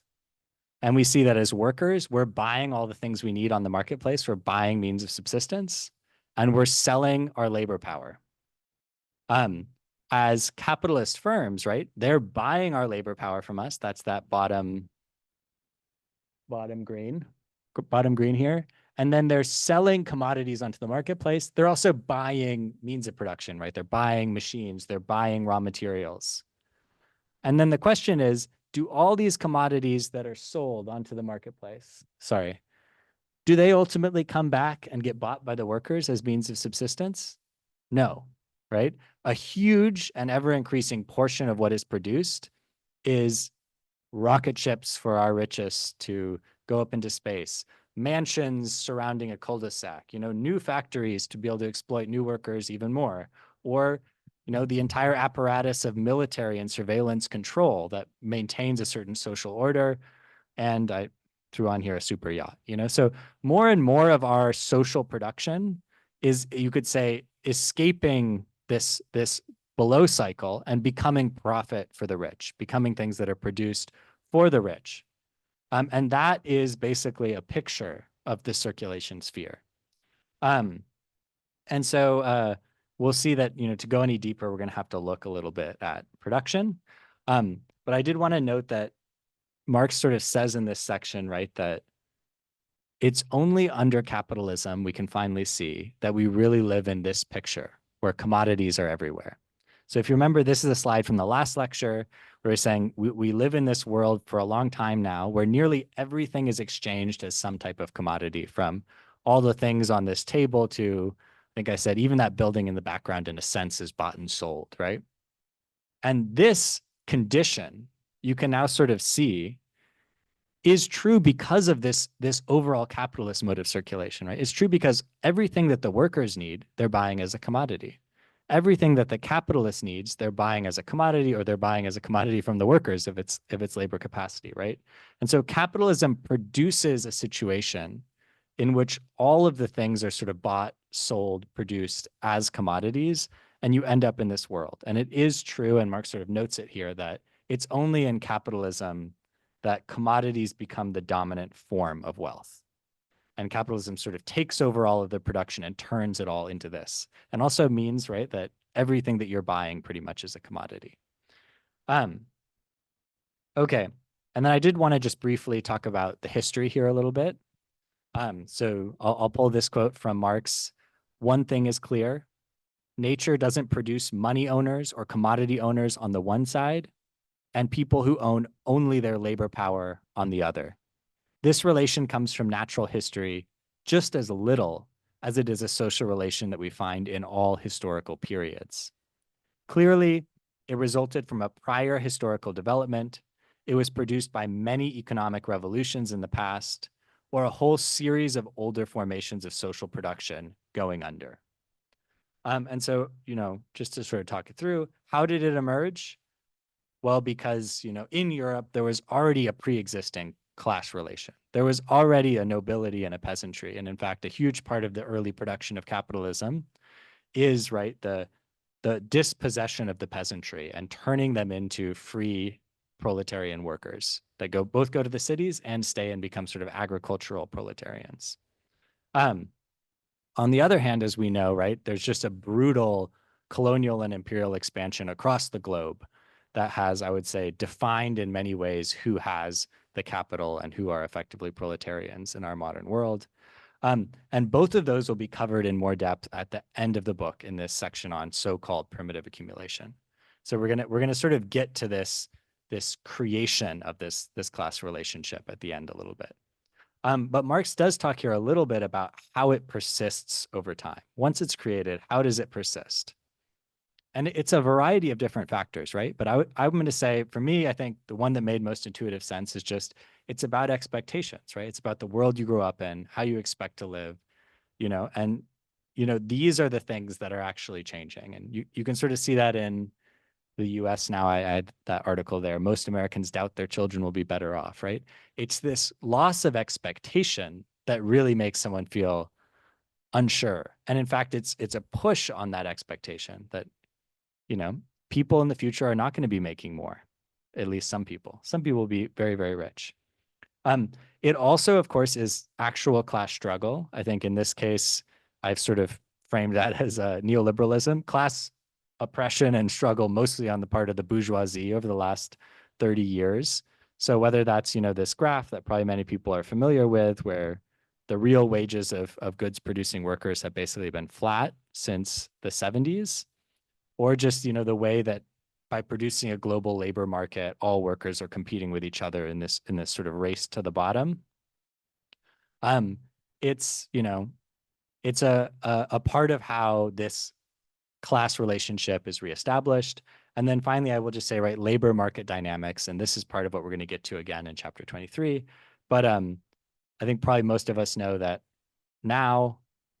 Speaker 1: and we see that as workers, we're buying all the things we need on the marketplace. We're buying means of subsistence, and we're selling our labor power. As capitalist firms, right, they're buying our labor power from us. That's that bottom green here. And then they're selling commodities onto the marketplace. They're also buying means of production, right? They're buying machines, they're buying raw materials. And then the question is, do all these commodities that are sold onto the marketplace, do they ultimately come back and get bought by the workers as means of subsistence? No, right? A huge and ever increasing portion of what is produced is rocket ships for our richest to go up into space, mansions surrounding a cul-de-sac, new factories to be able to exploit new workers even more, or the entire apparatus of military and surveillance control that maintains a certain social order. And I threw on here a super yacht, so more and more of our social production is, you could say, escaping this below cycle and becoming profit for the rich, becoming things that are produced for the rich. And that is basically a picture of the circulation sphere. And so we'll see that, to go any deeper, we're going to have to look a little bit at production. But I did want to note that Marx sort of says in this section, right, that it's only under capitalism we can finally see that we really live in this picture where commodities are everywhere. So if you remember, this is a slide from the last lecture where we're saying we live in this world for a long time now where nearly everything is exchanged as some type of commodity, from all the things on this table to, I think I said, even that building in the background in a sense is bought and sold, right? And this condition you can now sort of see is true because of this overall capitalist mode of circulation, right? It's true because everything that the workers need, they're buying as a commodity. Everything that the capitalist needs, they're buying as a commodity, or they're buying as a commodity from the workers if it's labor capacity, right? And so capitalism produces a situation in which all of the things are sort of bought, sold, produced as commodities, and you end up in this world. And it is true, and Marx sort of notes it here, that it's only in capitalism that commodities become the dominant form of wealth. And capitalism sort of takes over all of the production and turns it all into this. And also means, right, that everything that you're buying pretty much is a commodity. Okay. And then I did want to just briefly talk about the history here a little bit. So I'll pull this quote from Marx. One thing is clear. Nature doesn't produce money owners or commodity owners on the one side, and people who own only their labor power on the other. This relation comes from natural history just as little as it is a social relation that we find in all historical periods. Clearly, it resulted from a prior historical development. It was produced by many economic revolutions in the past, or a whole series of older formations of social production going under. And so, just to sort of talk it through, how did it emerge? Well, because, in Europe, there was already a pre-existing class relation. There was already a nobility and a peasantry. And in fact, a huge part of the early production of capitalism is, right, the dispossession of the peasantry and turning them into free proletarian workers that both go to the cities and stay and become sort of agricultural proletarians. On the other hand, as we know, right, there's just a brutal colonial and imperial expansion across the globe that has, I would say, defined in many ways who has the capital and who are effectively proletarians in our modern world. And both of those will be covered in more depth at the end of the book in this section on so-called primitive accumulation. So we're gonna sort of get to this creation of this class relationship at the end a little bit. But Marx does talk here a little bit about how it persists over time. Once it's created, how does it persist? And it's a variety of different factors, right? But I'm going to say, for me, I think the one that made most intuitive sense is just it's about expectations, right? It's about the world you grew up in, how you expect to live, and these are the things that are actually changing. And you can sort of see that in the US now. I had that article there. Most Americans doubt their children will be better off, right? It's this loss of expectation that really makes someone feel unsure. And in fact, it's a push on that expectation that, you know, people in the future are not going to be making more. At least some people. Some people will be very, very rich. It also, of course, is actual class struggle. I think in this case, I've sort of framed that as a neoliberalism, class oppression and struggle mostly on the part of the bourgeoisie over the last 30 years. So whether that's, this graph that probably many people are familiar with, where the real wages of goods producing workers have basically been flat since the 70s, or just, the way that by producing a global labor market, all workers are competing with each other in this sort of race to the bottom. It's, it's a part of how this class relationship is reestablished. And then finally, I will just say, right, labor market dynamics, and this is part of what we're going to get to again in chapter 23. But I think probably most of us know that now,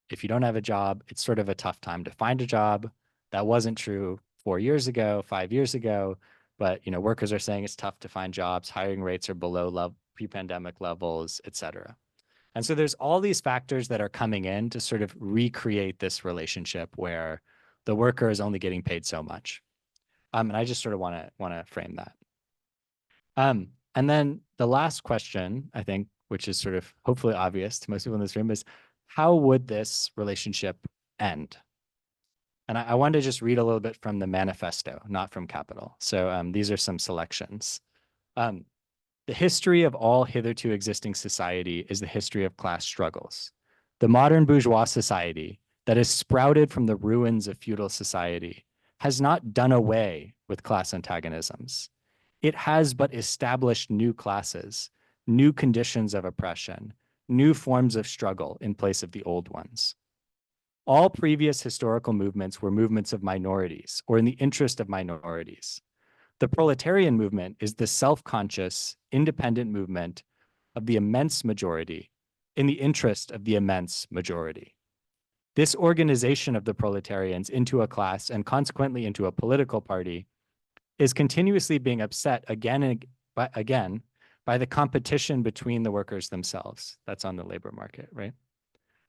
Speaker 1: if you don't have a job, it's sort of a tough time to find a job. That wasn't true 4 years ago, 5 years ago, but workers are saying it's tough to find jobs. Hiring rates are below pre-pandemic levels, et cetera. And so there's all these factors that are coming in to sort of recreate this relationship where the worker is only getting paid so much. And I just sort of want to frame that. And then the last question, I think, which is sort of hopefully obvious to most people in this room, is how would this relationship end? And I wanted to just read a little bit from the manifesto, not from Capital. So these are some selections. The history of all hitherto existing society is the history of class struggles. The modern bourgeois society that has sprouted from the ruins of feudal society has not done away with class antagonisms. It has but established new classes, new conditions of oppression, new forms of struggle in place of the old ones. All previous historical movements were movements of minorities or in the interest of minorities. The proletarian movement is the self-conscious, independent movement of the immense majority in the interest of the immense majority. This organization of the proletarians into a class and consequently into a political party is continuously being upset again and again by the competition between the workers themselves. That's on the labor market, right?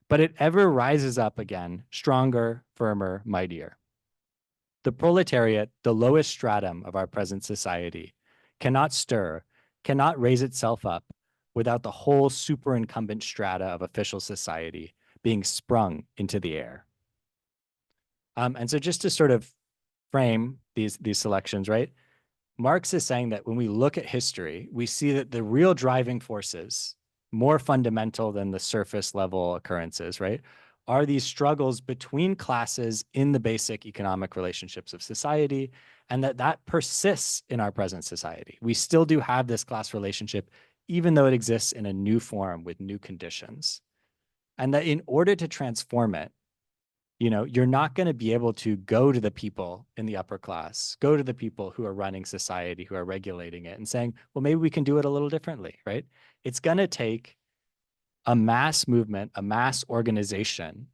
Speaker 1: But it ever rises up again, stronger, firmer, mightier. The proletariat, the lowest stratum of our present society, cannot stir, cannot raise itself up without the whole superincumbent strata of official society being sprung into the air. And so just to sort of frame these selections, right? Marx is saying that when we look at history, we see that the real driving forces, more fundamental than the surface level occurrences, right, are these struggles between classes in the basic economic relationships of society, and that persists in our present society. We still do have this class relationship, even though it exists in a new form with new conditions. And that in order to transform it, you're not going to be able to go to the people in the upper class, go to the people who are running society, who are regulating it and saying, well, maybe we can do it a little differently, right? It's going to take a mass movement, a mass organization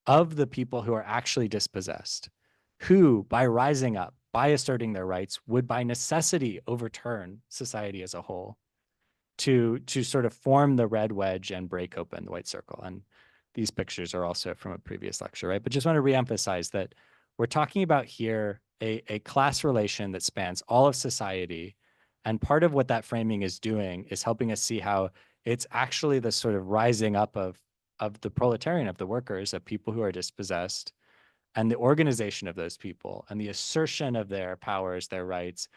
Speaker 1: of the people who are actually dispossessed, who by rising up, by asserting their rights, would by necessity overturn society as a whole to sort of form the red wedge and break open the white circle. And these pictures are also from a previous lecture, right? But just want to reemphasize that we're talking about here a class relation that spans all of society. And part of what that framing is doing is helping us see how it's actually the sort of rising up of the proletarian, of the workers, of people who are dispossessed, and the organization of those people, and the assertion of their powers, their rights,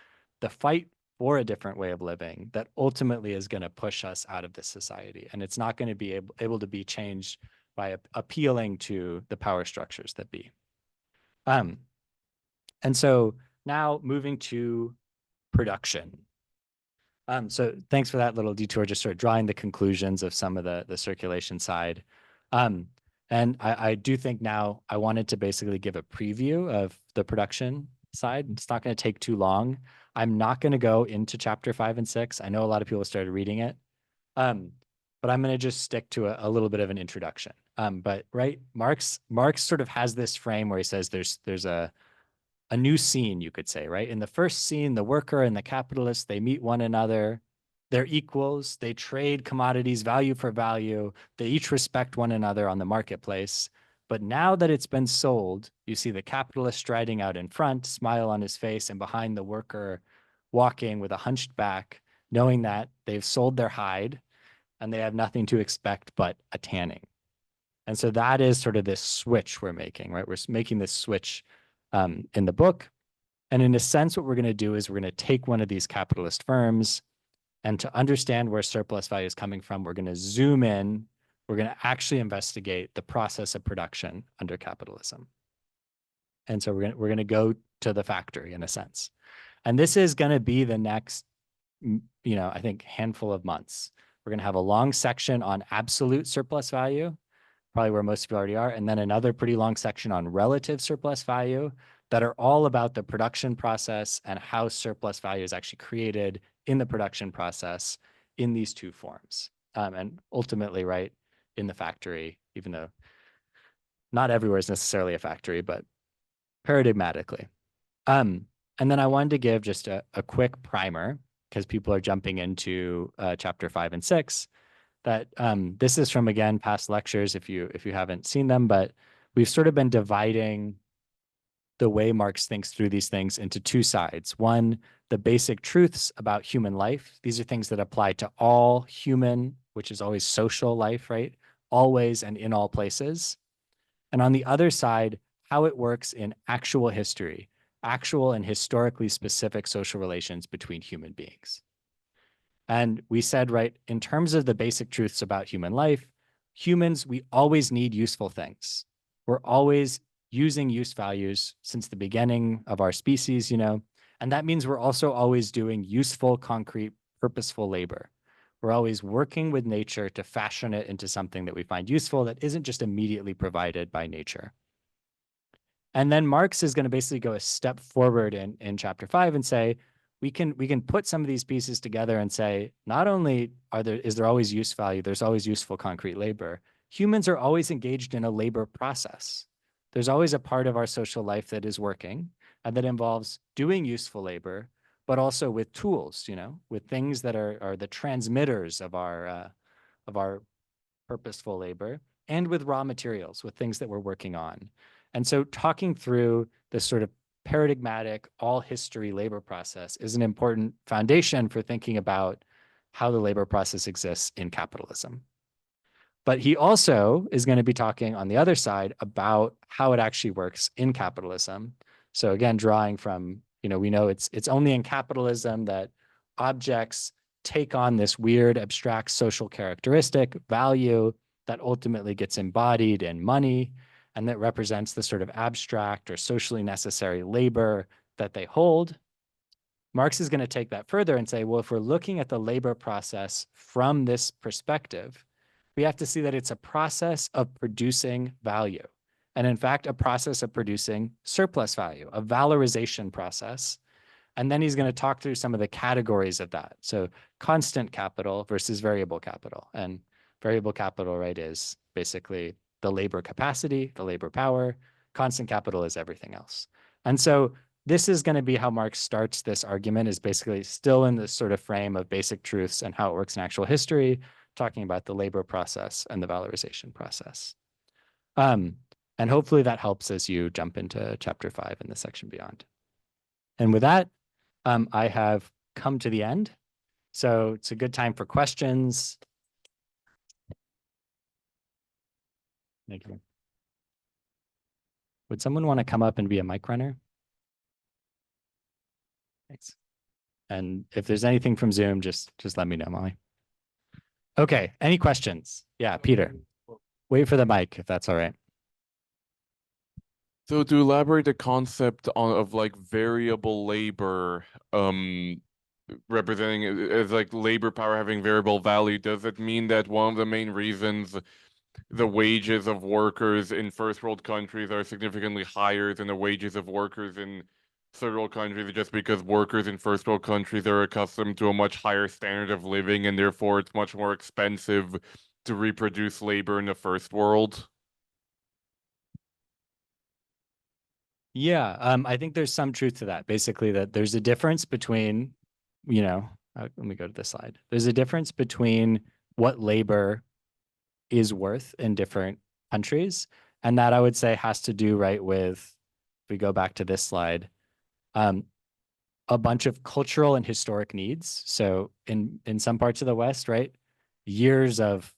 Speaker 1: the fight for a different way of living that ultimately is going to push us out of this society. And it's not going to be able to be changed by appealing to the power structures that be. And so now moving to production. So thanks for that little detour, just sort of drawing the conclusions of some of the circulation side. And I do think now I wanted to basically give a preview of the production side. It's not going to take too long. I'm not going to go into chapter 5 and 6. I know a lot of people started reading it. Um, but I'm going to just stick to a little bit of an introduction. But right, Marx sort of has this frame where he says there's a new scene, you could say, right? In the first scene, the worker and the capitalist, they meet one another. They're equals. They trade commodities value for value. They each respect one another on the marketplace. But now that it's been sold, you see the capitalist striding out in front, smile on his face, and behind the worker walking with a hunched back, knowing that they've sold their hide and they have nothing to expect but a tanning. And so that is sort of this switch we're making, right? We're making this switch in the book. And in a sense, what we're going to do is we're going to take one of these capitalist firms, and to understand where surplus value is coming from, we're going to zoom in. We're going to actually investigate the process of production under capitalism. And so we're going to go to the factory in a sense. And this is going to be the next, I think handful of months. We're going to have a long section on absolute surplus value, probably where most of you already are, and then another pretty long section on relative surplus value that are all about the production process and how surplus value is actually created in the production process in these two forms. And ultimately, right, in the factory, even though not everywhere is necessarily a factory, but paradigmatically. And then I wanted to give just a quick primer because people are jumping into chapter 5 and 6. That this is from, again, past lectures if you haven't seen them, but we've sort of been dividing the way Marx thinks through these things into two sides. One, the basic truths about human life. These are things that apply to all human, which is always social life, right? Always and in all places. And on the other side, how it works in actual history, actual and historically specific social relations between human beings. And we said, right, in terms of the basic truths about human life, humans, we always need useful things. We're always using use values since the beginning of our species, and that means we're also always doing useful, concrete, purposeful labor. We're always working with nature to fashion it into something that we find useful that isn't just immediately provided by nature. And then Marx is going to basically go a step forward in chapter 5 and say, we can put some of these pieces together and say, not only is there always use value, there's always useful concrete labor. Humans are always engaged in a labor process. There's always a part of our social life that is working and that involves doing useful labor, but also with tools, with things that are the transmitters of our purposeful labor, and with raw materials, with things that we're working on. And so talking through this sort of paradigmatic all history labor process is an important foundation for thinking about how the labor process exists in capitalism. But he also is going to be talking on the other side about how it actually works in capitalism. So again, drawing from, we know it's only in capitalism that objects take on this weird abstract social characteristic value that ultimately gets embodied in money, and that represents the sort of abstract or socially necessary labor that they hold. Marx is going to take that further and say, well, if we're looking at the labor process from this perspective, we have to see that it's a process of producing value. And in fact, a process of producing surplus value, a valorization process. And then he's going to talk through some of the categories of that. So constant capital versus variable capital. And variable capital, right, is basically the labor capacity, the labor power. Constant capital is everything else. And so this is going to be how Marx starts this argument, is basically still in this sort of frame of basic truths and how it works in actual history, talking about the labor process and the valorization process. And hopefully that helps as you jump into chapter 5 and the section beyond. And with that, I have come to the end. So it's a good time for questions. Thank you. Would someone want to come up and be a mic runner? Thanks. And if there's anything from Zoom, just let me know, Molly. Okay, any questions? Yeah, Peter. Wait for the mic if that's all right.
Speaker 2: So to elaborate the concept of like variable labor, representing as like labor power having variable value, does it mean that one of the main reasons the wages of workers in first world countries are significantly higher than the wages of workers in third world countries, just because workers in first world countries are accustomed to a much higher standard of living, and therefore it's much more expensive to reproduce labor in the first world.
Speaker 1: Yeah, I think there's some truth to that. Basically, that there's a difference between, let me go to this slide. There's a difference between what labor is worth in different countries. And that I would say has to do right with, if we go back to this slide, um, a bunch of cultural and historic needs. So in some parts of the West, right, years of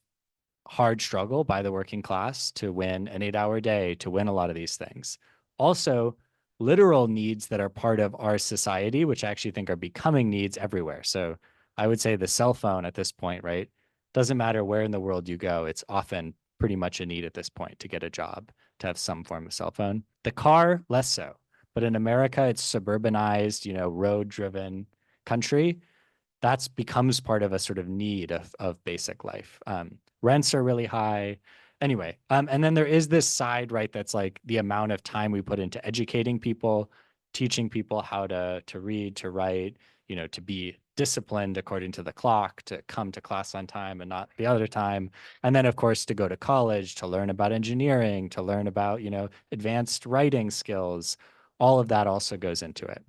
Speaker 1: hard struggle by the working class to win an 8-hour day, to win a lot of these things. Also, literal needs that are part of our society, which I actually think are becoming needs everywhere. So I would say the cell phone at this point, right? Doesn't matter where in the world you go, it's often pretty much a need at this point to get a job, to have some form of cell phone. The car, less so. But in America, it's suburbanized, road driven country. That's becomes part of a sort of need of basic life. Rents are really high. Anyway, and then there is this side, right, that's like the amount of time we put into educating people, teaching people how to read, to write, to be disciplined according to the clock, to come to class on time and not the other time. And then, of course, to go to college, to learn about engineering, to learn about, advanced writing skills. All of that also goes into it.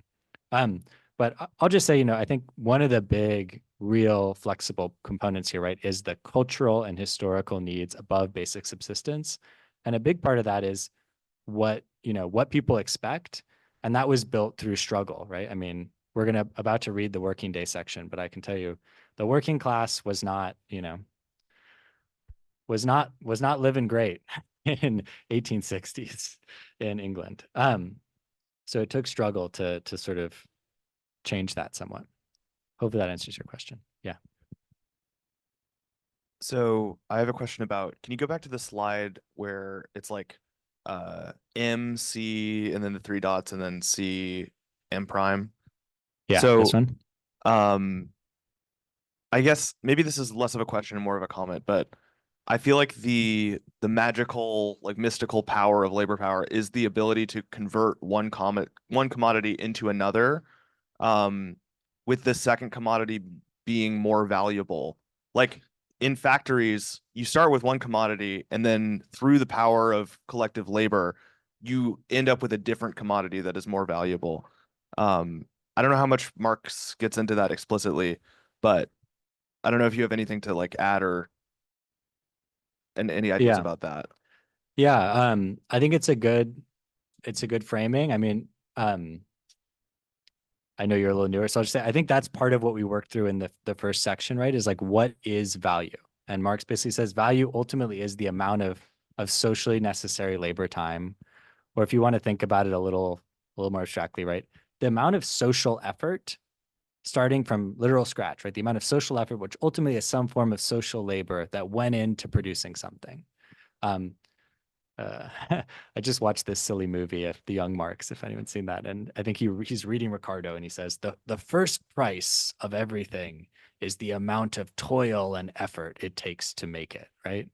Speaker 1: Um, but I'll just say, I think one of the big, real flexible components here, right, is the cultural and historical needs above basic subsistence. And a big part of that is what people expect. And that was built through struggle, right? I mean, we're about to read the working day section, but I can tell you the working class was not, was not living great in 1860s in England. So it took struggle to sort of change that somewhat. Hopefully that answers your question. Yeah.
Speaker 3: So I have a question about, can you go back to the slide where it's like M, C, and then the three dots, and then C, M prime?
Speaker 1: Yeah,
Speaker 3: So
Speaker 1: this one.
Speaker 3: um I guess maybe this is less of a question and more of a comment, but I feel like the magical, like mystical power of labor power is the ability to convert one commodity into another, um, with the second commodity being more valuable. Like in factories, you start with one commodity, and then through the power of collective labor, you end up with a different commodity that is more valuable. I don't know how much Marx gets into that explicitly, but I don't know if you have anything to like add or and any ideas
Speaker 1: Yeah.
Speaker 3: about that.
Speaker 1: Yeah. I think it's a good framing. I mean, I know you're a little newer, so I'll just say I think that's part of what we worked through in the first section, right? Is like what is value? And Marx basically says value ultimately is the amount of socially necessary labor time, or if you want to think about it a little more abstractly, right? The amount of social effort starting from literal scratch, right? The amount of social effort, which ultimately is some form of social labor that went into producing something. Um, I just watched this silly movie of the young Marx, if anyone's seen that. And I think he's reading Ricardo and he says, the first price of everything is the amount of toil and effort it takes to make it, right?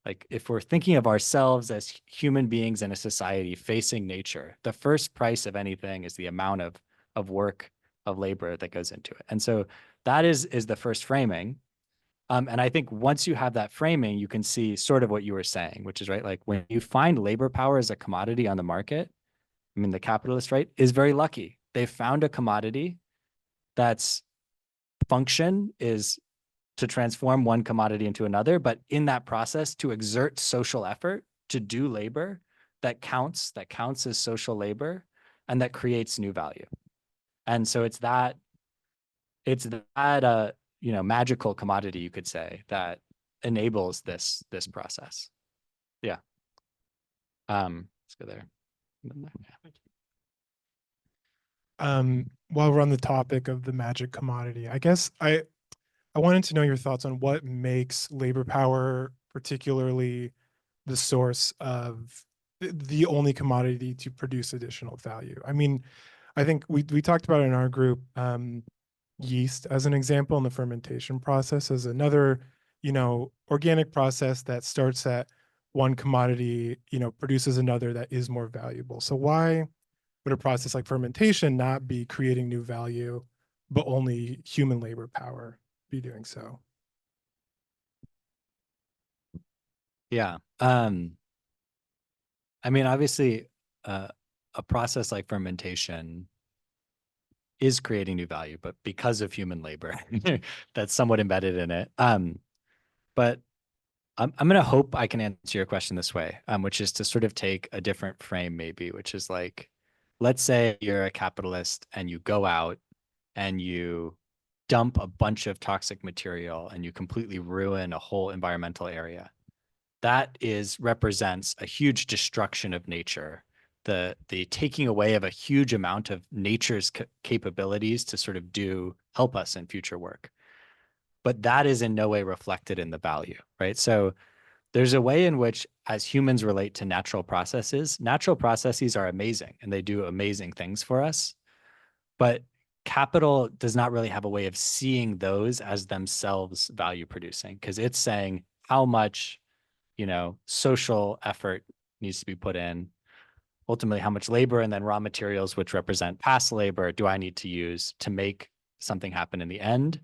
Speaker 1: Like if we're thinking of ourselves as human beings in a society facing nature, the first price of anything is the amount of work, of labor that goes into it. And so that is the first framing. And I think once you have that framing, you can see sort of what you were saying, which is right. Like when you find labor power as a commodity on the market, I mean, the capitalist, right, is very lucky. They found a commodity that's function is to transform one commodity into another, but in that process, to exert social effort to do labor that counts as social labor and that creates new value. And so it's that magical commodity, you could say, that enables this process. Yeah. Let's go there.
Speaker 4: While we're on the topic of the magic commodity, I guess I wanted to know your thoughts on what makes labor power particularly the source of the only commodity to produce additional value. I mean, I think we talked about in our group, yeast as an example in the fermentation process as another, organic process that starts at one commodity, produces another that is more valuable. So why would a process like fermentation not be creating new value, but only human labor power be doing so?
Speaker 1: Yeah. I mean, obviously, a process like fermentation is creating new value, but because of human labor, that's somewhat embedded in it. But I'm going to hope I can answer your question this way, which is to sort of take a different frame, maybe, which is like, let's say you're a capitalist and you go out and you dump a bunch of toxic material and you completely ruin a whole environmental area. That represents a huge destruction of nature, the taking away of a huge amount of nature's capabilities to sort of help us in future work. But that is in no way reflected in the value, right? So there's a way in which, as humans relate to natural processes are amazing and they do amazing things for us. But capital does not really have a way of seeing those as themselves value producing, because it's saying how much, social effort needs to be put in, ultimately how much labor and then raw materials, which represent past labor, do I need to use to make something happen in the end?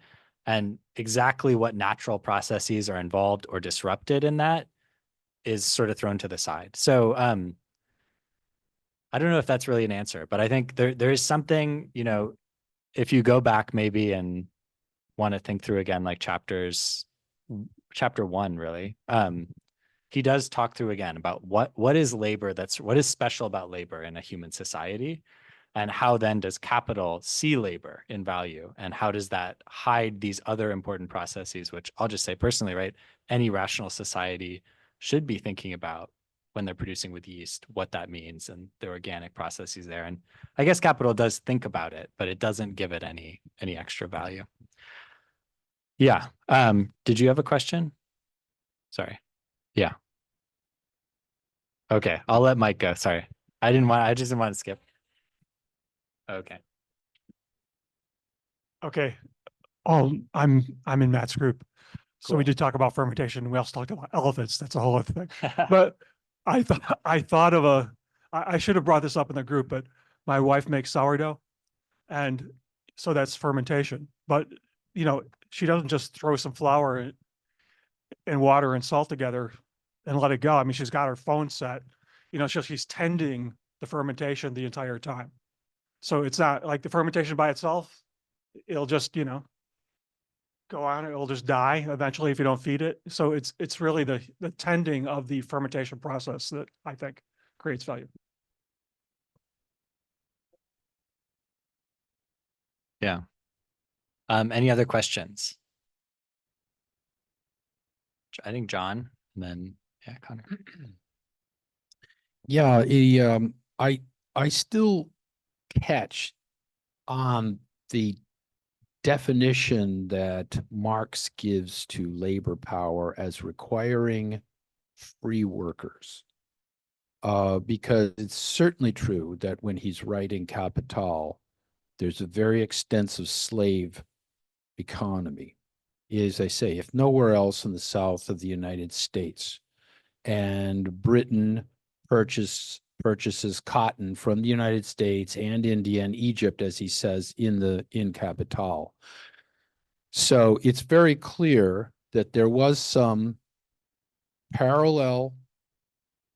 Speaker 1: And exactly what natural processes are involved or disrupted in that is sort of thrown to the side. So I don't know if that's really an answer, but I think there is something, if you go back maybe and want to think through again, like chapter 1, really, he does talk through again about what is labor, what is special about labor in a human society, and how then does capital see labor in value, and how does that hide these other important processes, which I'll just say personally, right, any rational society should be thinking about when they're producing with yeast, what that means and the organic processes there. And I guess capital does think about it, but it doesn't give it any extra value. Yeah. Did you have a question? Sorry. Yeah. Okay, I'll let Mike go. Sorry. I just didn't want to skip. Okay.
Speaker 5: Okay. I'm in Matt's group. So we
Speaker 1: Cool.
Speaker 5: did talk about fermentation. We also talked about elephants. That's a whole other thing. But I thought of I should have brought this up in the group, but my wife makes sourdough. And so that's fermentation. But, she doesn't just throw some flour and water and salt together and let it go. I mean, she's got her phone set, she's tending the fermentation the entire time. So it's not like the fermentation by itself, it'll just, go on, it'll just die eventually if you don't feed it. So it's really the tending of the fermentation process that I think creates value.
Speaker 1: Yeah. Any other questions? I think John, and then Connor.
Speaker 6: Yeah, I still catch on the definition that Marx gives to labor power as requiring free workers. Because it's certainly true that when he's writing Capital, there's a very extensive slave economy. As I say, if nowhere else in the south of the United States, and Britain purchases cotton from the United States and India and Egypt, as he says in Capital. So it's very clear that there was some parallel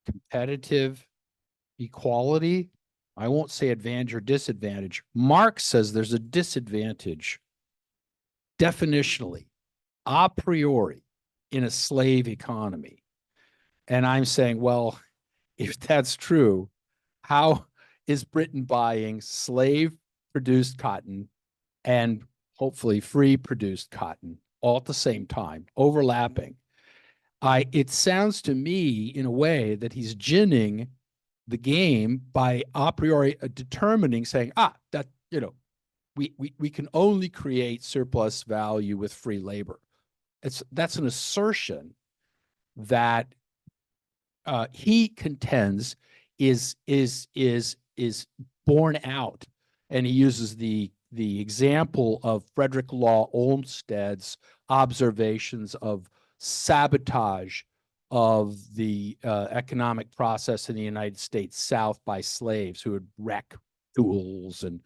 Speaker 6: competitive equality. I won't say advantage or disadvantage. Marx says there's a disadvantage definitionally, a priori, in a slave economy. And I'm saying, well, if that's true, how is Britain buying slave-produced cotton and hopefully free-produced cotton all at the same time, overlapping? It sounds to me, in a way, that he's ginning the game by a priori determining, saying, that, we can only create surplus value with free labor. That's an assertion that he contends is borne out, and he uses the example of Frederick Law Olmsted's observations of sabotage of the economic process in the United States South by slaves who would wreck tools and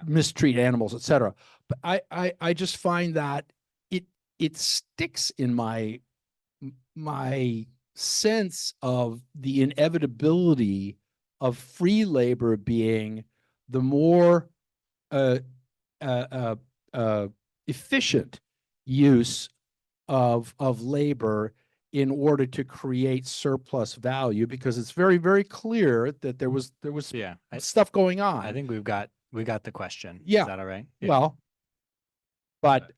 Speaker 6: mistreat animals, etc. But I just find that it sticks in my sense of the inevitability of free labor being the more efficient use of labor in order to create surplus value, because it's very, very clear that there was
Speaker 1: Yeah,
Speaker 6: stuff going on.
Speaker 1: I think we got the question.
Speaker 6: Yeah.
Speaker 1: Is that all right? Yeah.
Speaker 6: Well, but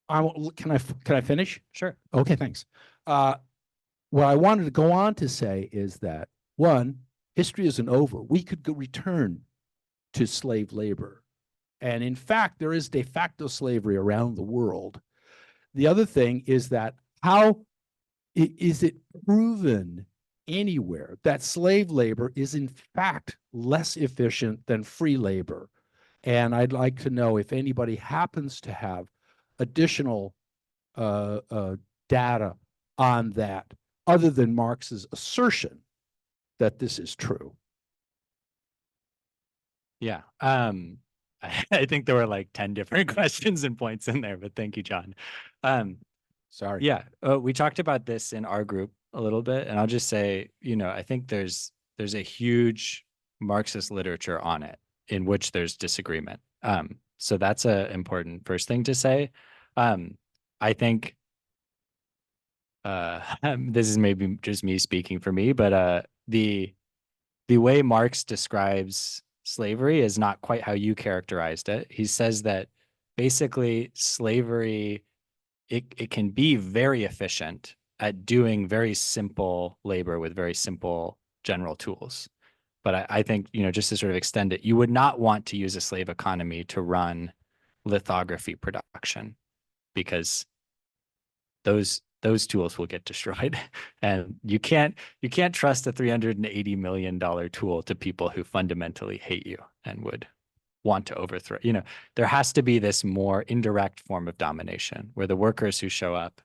Speaker 6: can I finish?
Speaker 1: Sure.
Speaker 6: Okay, thanks. What I wanted to go on to say is that, one, history isn't over. We could return to slave labor. And in fact, there is de facto slavery around the world. The other thing is that how is it proven anywhere that slave labor is in fact less efficient than free labor? And I'd like to know if anybody happens to have additional data on that, other than Marx's assertion that this is true.
Speaker 1: Yeah. I think there were like 10 different questions and points in there, but thank you, John.
Speaker 6: Sorry.
Speaker 1: Yeah, we talked about this in our group a little bit, and I'll just say, I think there's a huge Marxist literature on it in which there's disagreement. So that's a important first thing to say. I think this is maybe just me speaking for me, but the way Marx describes slavery is not quite how you characterized it. He says that basically slavery, it can be very efficient at doing very simple labor with very simple general tools. But I think, just to sort of extend it, you would not want to use a slave economy to run lithography production, because those tools will get destroyed. And you can't trust a $380 million tool to people who fundamentally hate you and would want to overthrow. There has to be this more indirect form of domination where the workers who show up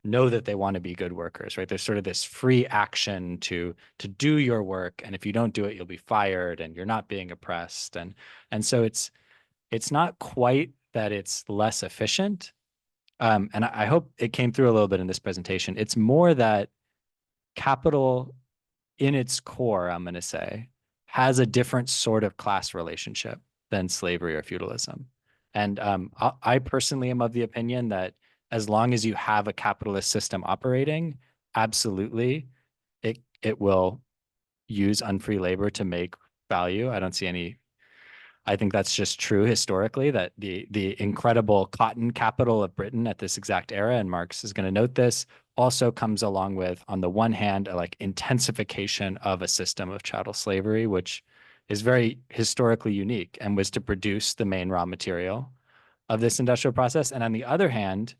Speaker 1: know that they want to be good workers, right? There's sort of this free action to do your work, and if you don't do it, you'll be fired, and you're not being oppressed, and so it's not quite that it's less efficient. And I hope it came through a little bit in this presentation. It's more that capital in its core, I'm going to say, has a different sort of class relationship than slavery or feudalism. And I personally am of the opinion that as long as you have a capitalist system operating, absolutely, it will use unfree labor to make value. I don't see any. I think that's just true historically, that the incredible cotton capital of Britain at this exact era, and Marx is going to note this, also comes along with, on the one hand, a like intensification of a system of chattel slavery, which is very historically unique and was to produce the main raw material of this industrial process. And on the other hand,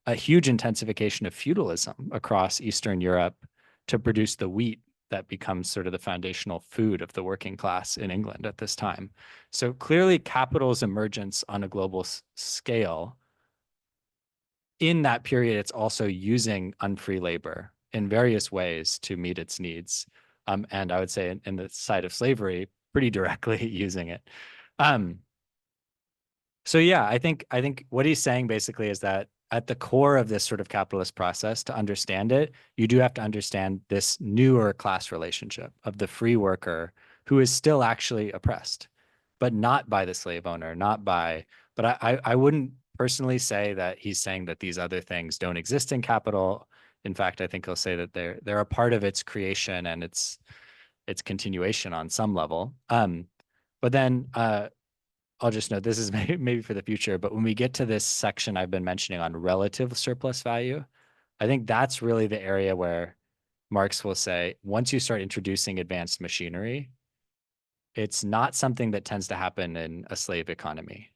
Speaker 1: a huge intensification of feudalism across Eastern Europe to produce the wheat that becomes sort of the foundational food of the working class in England at this time. So clearly capital's emergence on a global scale, in that period, it's also using unfree labor in various ways to meet its needs. And I would say in the side of slavery, pretty directly using it. So yeah, I think what he's saying basically is that at the core of this sort of capitalist process, to understand it, you do have to understand this newer class relationship of the free worker who is still actually oppressed, but not by the slave owner, but I wouldn't personally say that he's saying that these other things don't exist in capital. In fact, I think he'll say that they're a part of its creation and its continuation on some level. But then I'll just note, this is maybe for the future, but when we get to this section I've been mentioning on relative surplus value, I think that's really the area where Marx will say, once you start introducing advanced machinery, it's not something that tends to happen in a slave economy.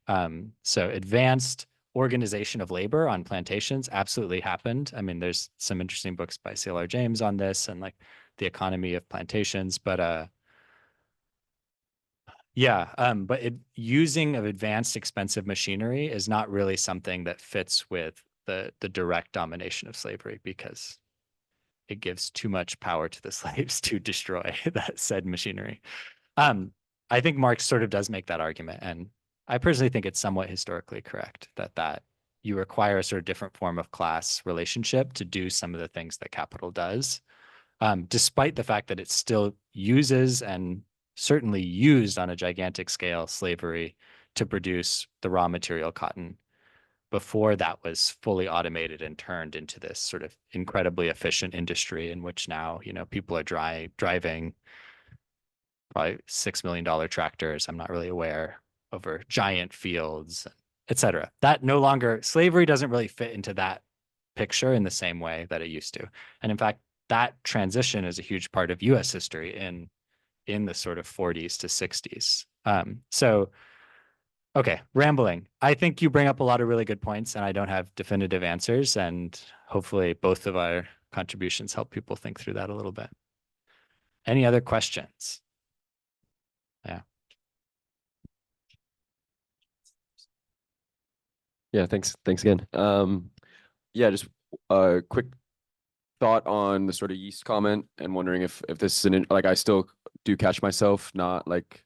Speaker 1: So advanced organization of labor on plantations absolutely happened. I mean, there's some interesting books by C.L.R. James on this and like the economy of plantations, but using of advanced expensive machinery is not really something that fits with the direct domination of slavery, because it gives too much power to the slaves to destroy that said machinery. I think Marx sort of does make that argument, and I personally think it's somewhat historically correct that you require a sort of different form of class relationship to do some of the things that capital does, despite the fact that it still uses and certainly used on a gigantic scale slavery to produce the raw material cotton before that was fully automated and turned into this sort of incredibly efficient industry in which now, people are driving probably $6 million tractors. I'm not really aware, over giant fields, et cetera. That no longer, slavery doesn't really fit into that picture in the same way that it used to. And in fact, that transition is a huge part of US history in the sort of 40s to 60s. Okay, rambling. I think you bring up a lot of really good points, and I don't have definitive answers, and hopefully both of our contributions help people think through that a little bit. Any other questions? Yeah.
Speaker 7: Yeah, thanks again. Yeah, just a quick thought on the sort of yeast comment, and wondering if this is like, I still do catch myself not like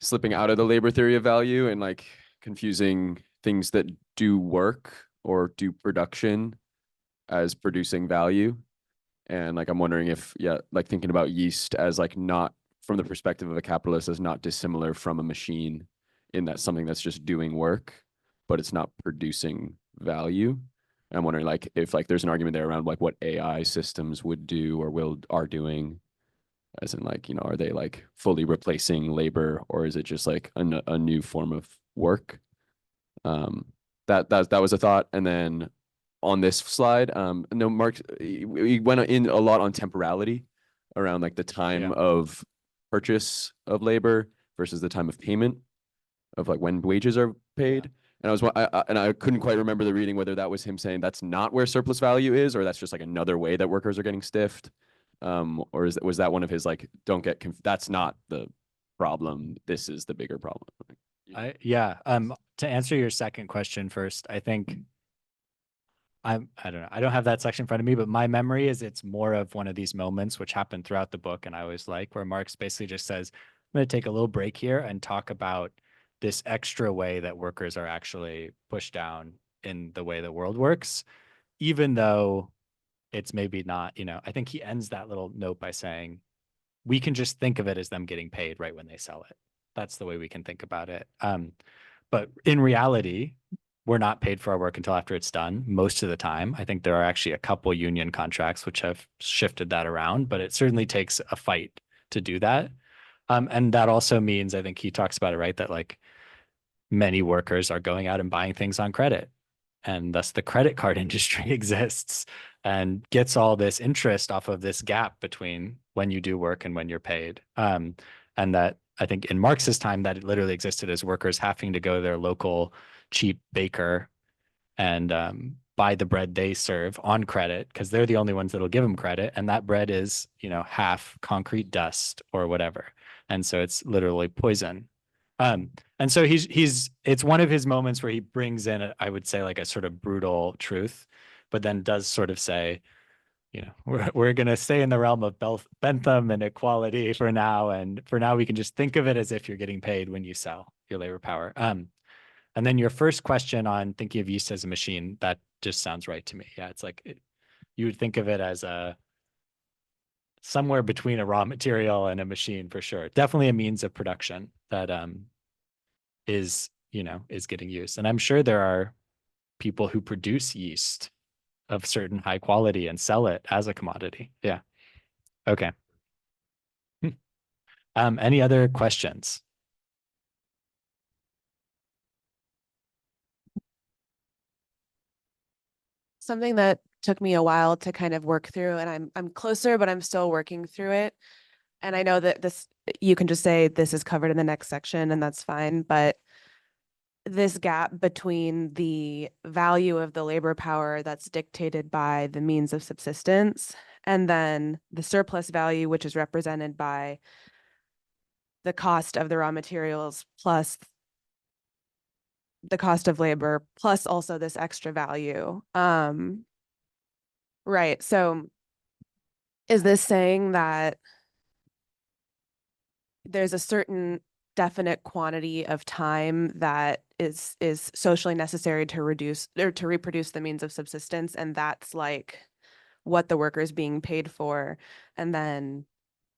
Speaker 7: slipping out of the labor theory of value and like confusing things that do work or do production as producing value. And like, I'm wondering if, like thinking about yeast as like not from the perspective of a capitalist as not dissimilar from a machine, in that something that's just doing work, but it's not producing value. And I'm wondering like if like there's an argument there around like what AI systems would do or are doing, as in like, are they like fully replacing labor, or is it just like a new form of work? That was a thought. And then on this slide, no, Marx, we went in a lot on temporality around like the time of purchase of labor versus the time of payment of like when wages are paid. And I couldn't quite remember the reading, whether that was him saying that's not where surplus value is, or that's just like another way that workers are getting stiffed. Or was that one of his like, don't get that's not the problem, this is the bigger problem?
Speaker 1: To answer your second question first, I think I don't know, I don't have that section in front of me, but my memory is it's more of one of these moments which happen throughout the book, and I always like, where Marx basically just says, I'm going to take a little break here and talk about this extra way that workers are actually pushed down in the way the world works, even though it's maybe not, I think he ends that little note by saying, we can just think of it as them getting paid right when they sell it. That's the way we can think about it. But in reality, we're not paid for our work until after it's done most of the time. I think there are actually a couple union contracts which have shifted that around, but it certainly takes a fight to do that. And that also means, I think he talks about it, right, that like many workers are going out and buying things on credit. And thus the credit card industry exists and gets all this interest off of this gap between when you do work and when you're paid. And that I think in Marx's time that it literally existed as workers having to go to their local cheap baker and buy the bread they serve on credit, because they're the only ones that'll give them credit. And that bread is, half concrete dust or whatever. And so it's literally poison. And so it's one of his moments where he brings in, I would say, like a sort of brutal truth, but then does sort of say, we're going to stay in the realm of Bentham and equality for now. And for now, we can just think of it as if you're getting paid when you sell your labor power. And then your first question on thinking of yeast as a machine, that just sounds right to me. Yeah, it's like you would think of it as somewhere between a raw material and a machine for sure. Definitely a means of production that is getting used. And I'm sure there are people who produce yeast of certain high quality and sell it as a commodity. Yeah. Okay. Any other questions?
Speaker 8: Something that took me a while to kind of work through, and I'm closer, but I'm still working through it. And I know that you can just say this is covered in the next section, and that's fine. But this gap between the value of the labor power that's dictated by the means of subsistence, and then the surplus value, which is represented by the cost of the raw materials plus the cost of labor, plus also this extra value. Right. So is this saying that there's a certain definite quantity of time that is socially necessary to reduce or to reproduce the means of subsistence, and that's like what the worker is being paid for, and then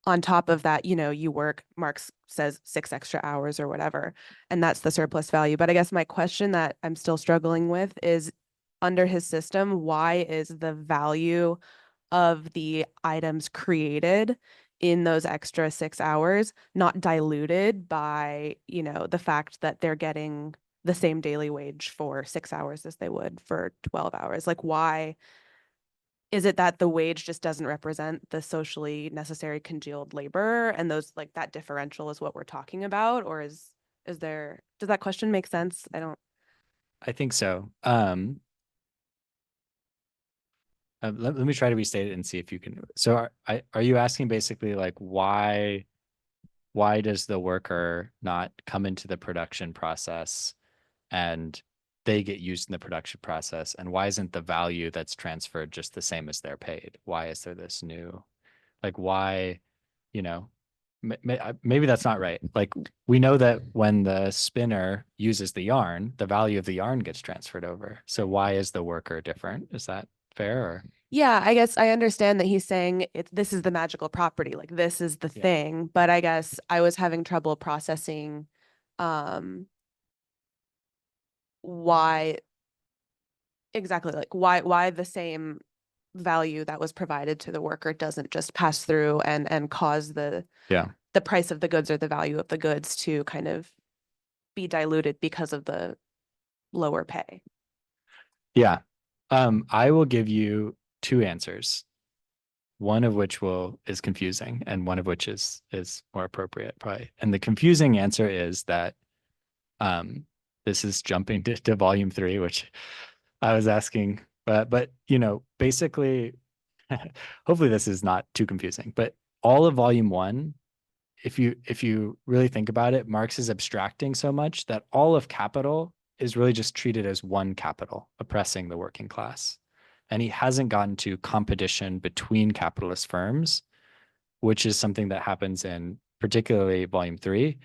Speaker 8: on top of that, you know, you work, Marx says 6 extra hours or whatever, and that's the surplus value. But I guess my question that I'm still struggling with is, under his system, why is the value of the items created in those extra 6 hours not diluted by, you know, the fact that they're getting the same daily wage for 6 hours as they would for 12 hours? Like, why is it that the wage just doesn't represent the socially necessary congealed labor, and those, like, that differential is what we're talking about? Or is there, does that question make sense?
Speaker 1: I think so. Let me try to restate it and see if you can. So are you asking basically like why does the worker not come into the production process and they get used in the production process, and why isn't the value that's transferred just the same as they're paid? Why is there this new, like, why, you know, maybe that's not right. Like, we know that when the spinner uses the yarn, the value of the yarn gets transferred over. So why is the worker different? Is that fair? Or
Speaker 8: Yeah, I guess I understand that he's saying this is the magical property, like this is the
Speaker 1: Yeah.
Speaker 8: thing, but I guess I was having trouble processing why exactly, like why the same value that was provided to the worker doesn't just pass through and cause the price of the goods or the value of the goods to kind of be diluted because of the lower pay.
Speaker 1: Yeah. I will give you 2 answers. One of which is confusing, and one of which is more appropriate, probably. And the confusing answer is that this is jumping to volume 3, which I was asking, but you know, basically, hopefully this is not too confusing, but all of volume 1, if you really think about it, Marx is abstracting so much that all of capital is really just treated as one capital oppressing the working class. And he hasn't gotten to competition between capitalist firms, which is something that happens in particularly volume 3.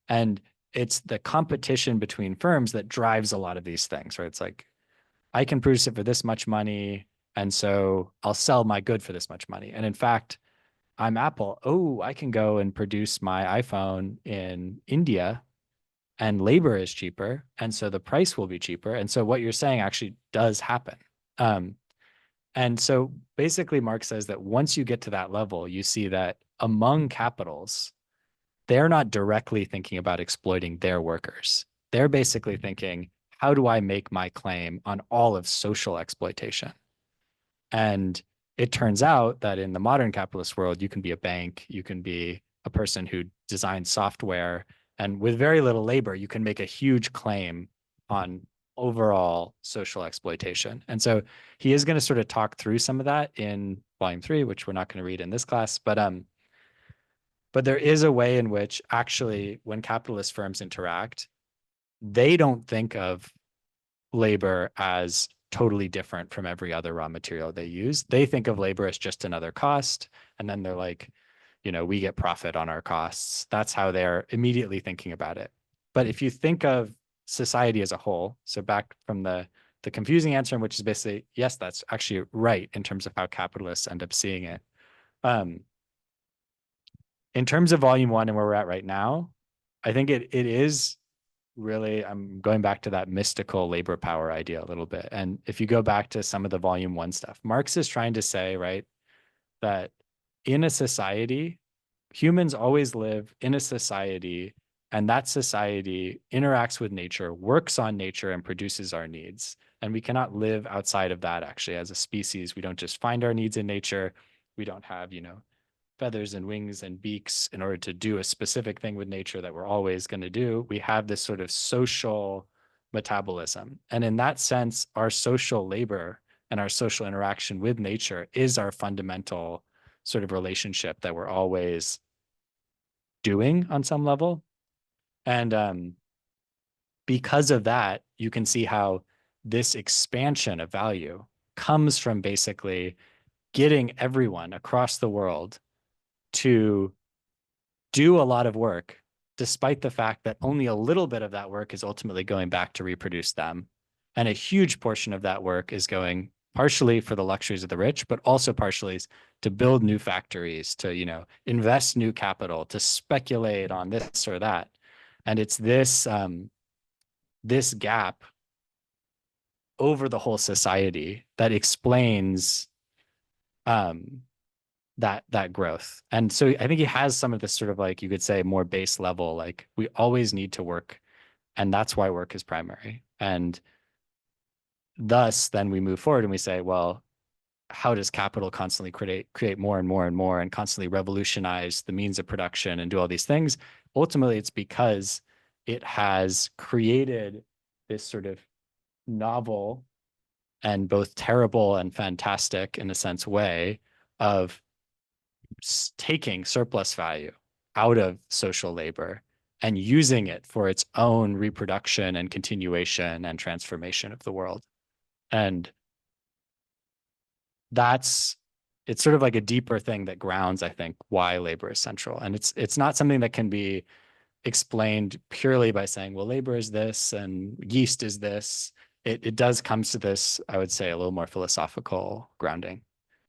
Speaker 1: And it's the competition between firms that drives a lot of these things, right? It's like, I can produce it for this much money, and so I'll sell my good for this much money. And in fact, I'm Apple. Oh, I can go and produce my iPhone in India, and labor is cheaper, and so the price will be cheaper. And so what you're saying actually does happen. And so basically, Marx says that once you get to that level, you see that among capitals, they're not directly thinking about exploiting their workers. They're basically thinking, how do I make my claim on all of social exploitation? And it turns out that in the modern capitalist world, you can be a bank, you can be a person who designs software, and with very little labor, you can make a huge claim on overall social exploitation. And so he is going to sort of talk through some of that in volume 3, which we're not going to read in this class, but there is a way in which actually when capitalist firms interact, they don't think of labor as totally different from every other raw material they use. They think of labor as just another cost. And then they're like, you know, we get profit on our costs. That's how they're immediately thinking about it. But if you think of society as a whole, so back from the confusing answer, which is basically, yes, that's actually right in terms of how capitalists end up seeing it. In terms of volume 1 and where we're at right now, I think it is really, I'm going back to that mystical labor power idea a little bit. And if you go back to some of the volume 1 stuff, Marx is trying to say, right, that in a society, humans always live in a society, and that society interacts with nature, works on nature, and produces our needs. And we cannot live outside of that, actually, as a species. We don't just find our needs in nature. We don't have, you know, feathers and wings and beaks in order to do a specific thing with nature that we're always going to do. We have this sort of social metabolism. And in that sense, our social labor and our social interaction with nature is our fundamental sort of relationship that we're always doing on some level. And because of that, you can see how this expansion of value comes from basically getting everyone across the world to do a lot of work, despite the fact that only a little bit of that work is ultimately going back to reproduce them. And a huge portion of that work is going partially for the luxuries of the rich, but also partially to build new factories, to, you know, invest new capital, to speculate on this or that. And it's this, this gap over the whole society that explains that growth. And so I think he has some of this sort of, like, you could say, more base level, like, we always need to work, and that's why work is primary. And thus then we move forward and we say, well, how does capital constantly create more and more and more, and constantly revolutionize the means of production and do all these things? Ultimately, it's because it has created this sort of novel and both terrible and fantastic, in a sense, way of taking surplus value out of social labor and using it for its own reproduction and continuation and transformation of the world. And it's sort of like a deeper thing that grounds, I think, why labor is central. And it's not something that can be explained purely by saying, well, labor is this and yeast is this. It does come to this, I would say, a little more philosophical grounding.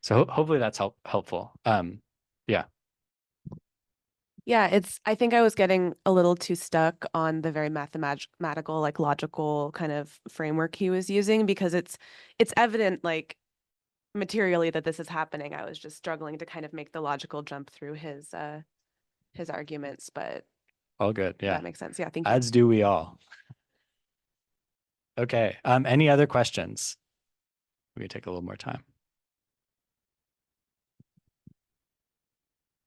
Speaker 1: So hopefully that's helpful. Yeah.
Speaker 8: Yeah, I think I was getting a little too stuck on the very mathematical, like logical kind of framework he was using, because it's evident, like, materially that this is happening. I was just struggling to kind of make the logical jump through his arguments, but
Speaker 1: All good. Yeah.
Speaker 8: that makes sense. Yeah, thank you.
Speaker 1: As do we all. Okay. Any other questions? We can take a little more time.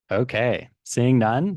Speaker 1: Okay. Seeing none,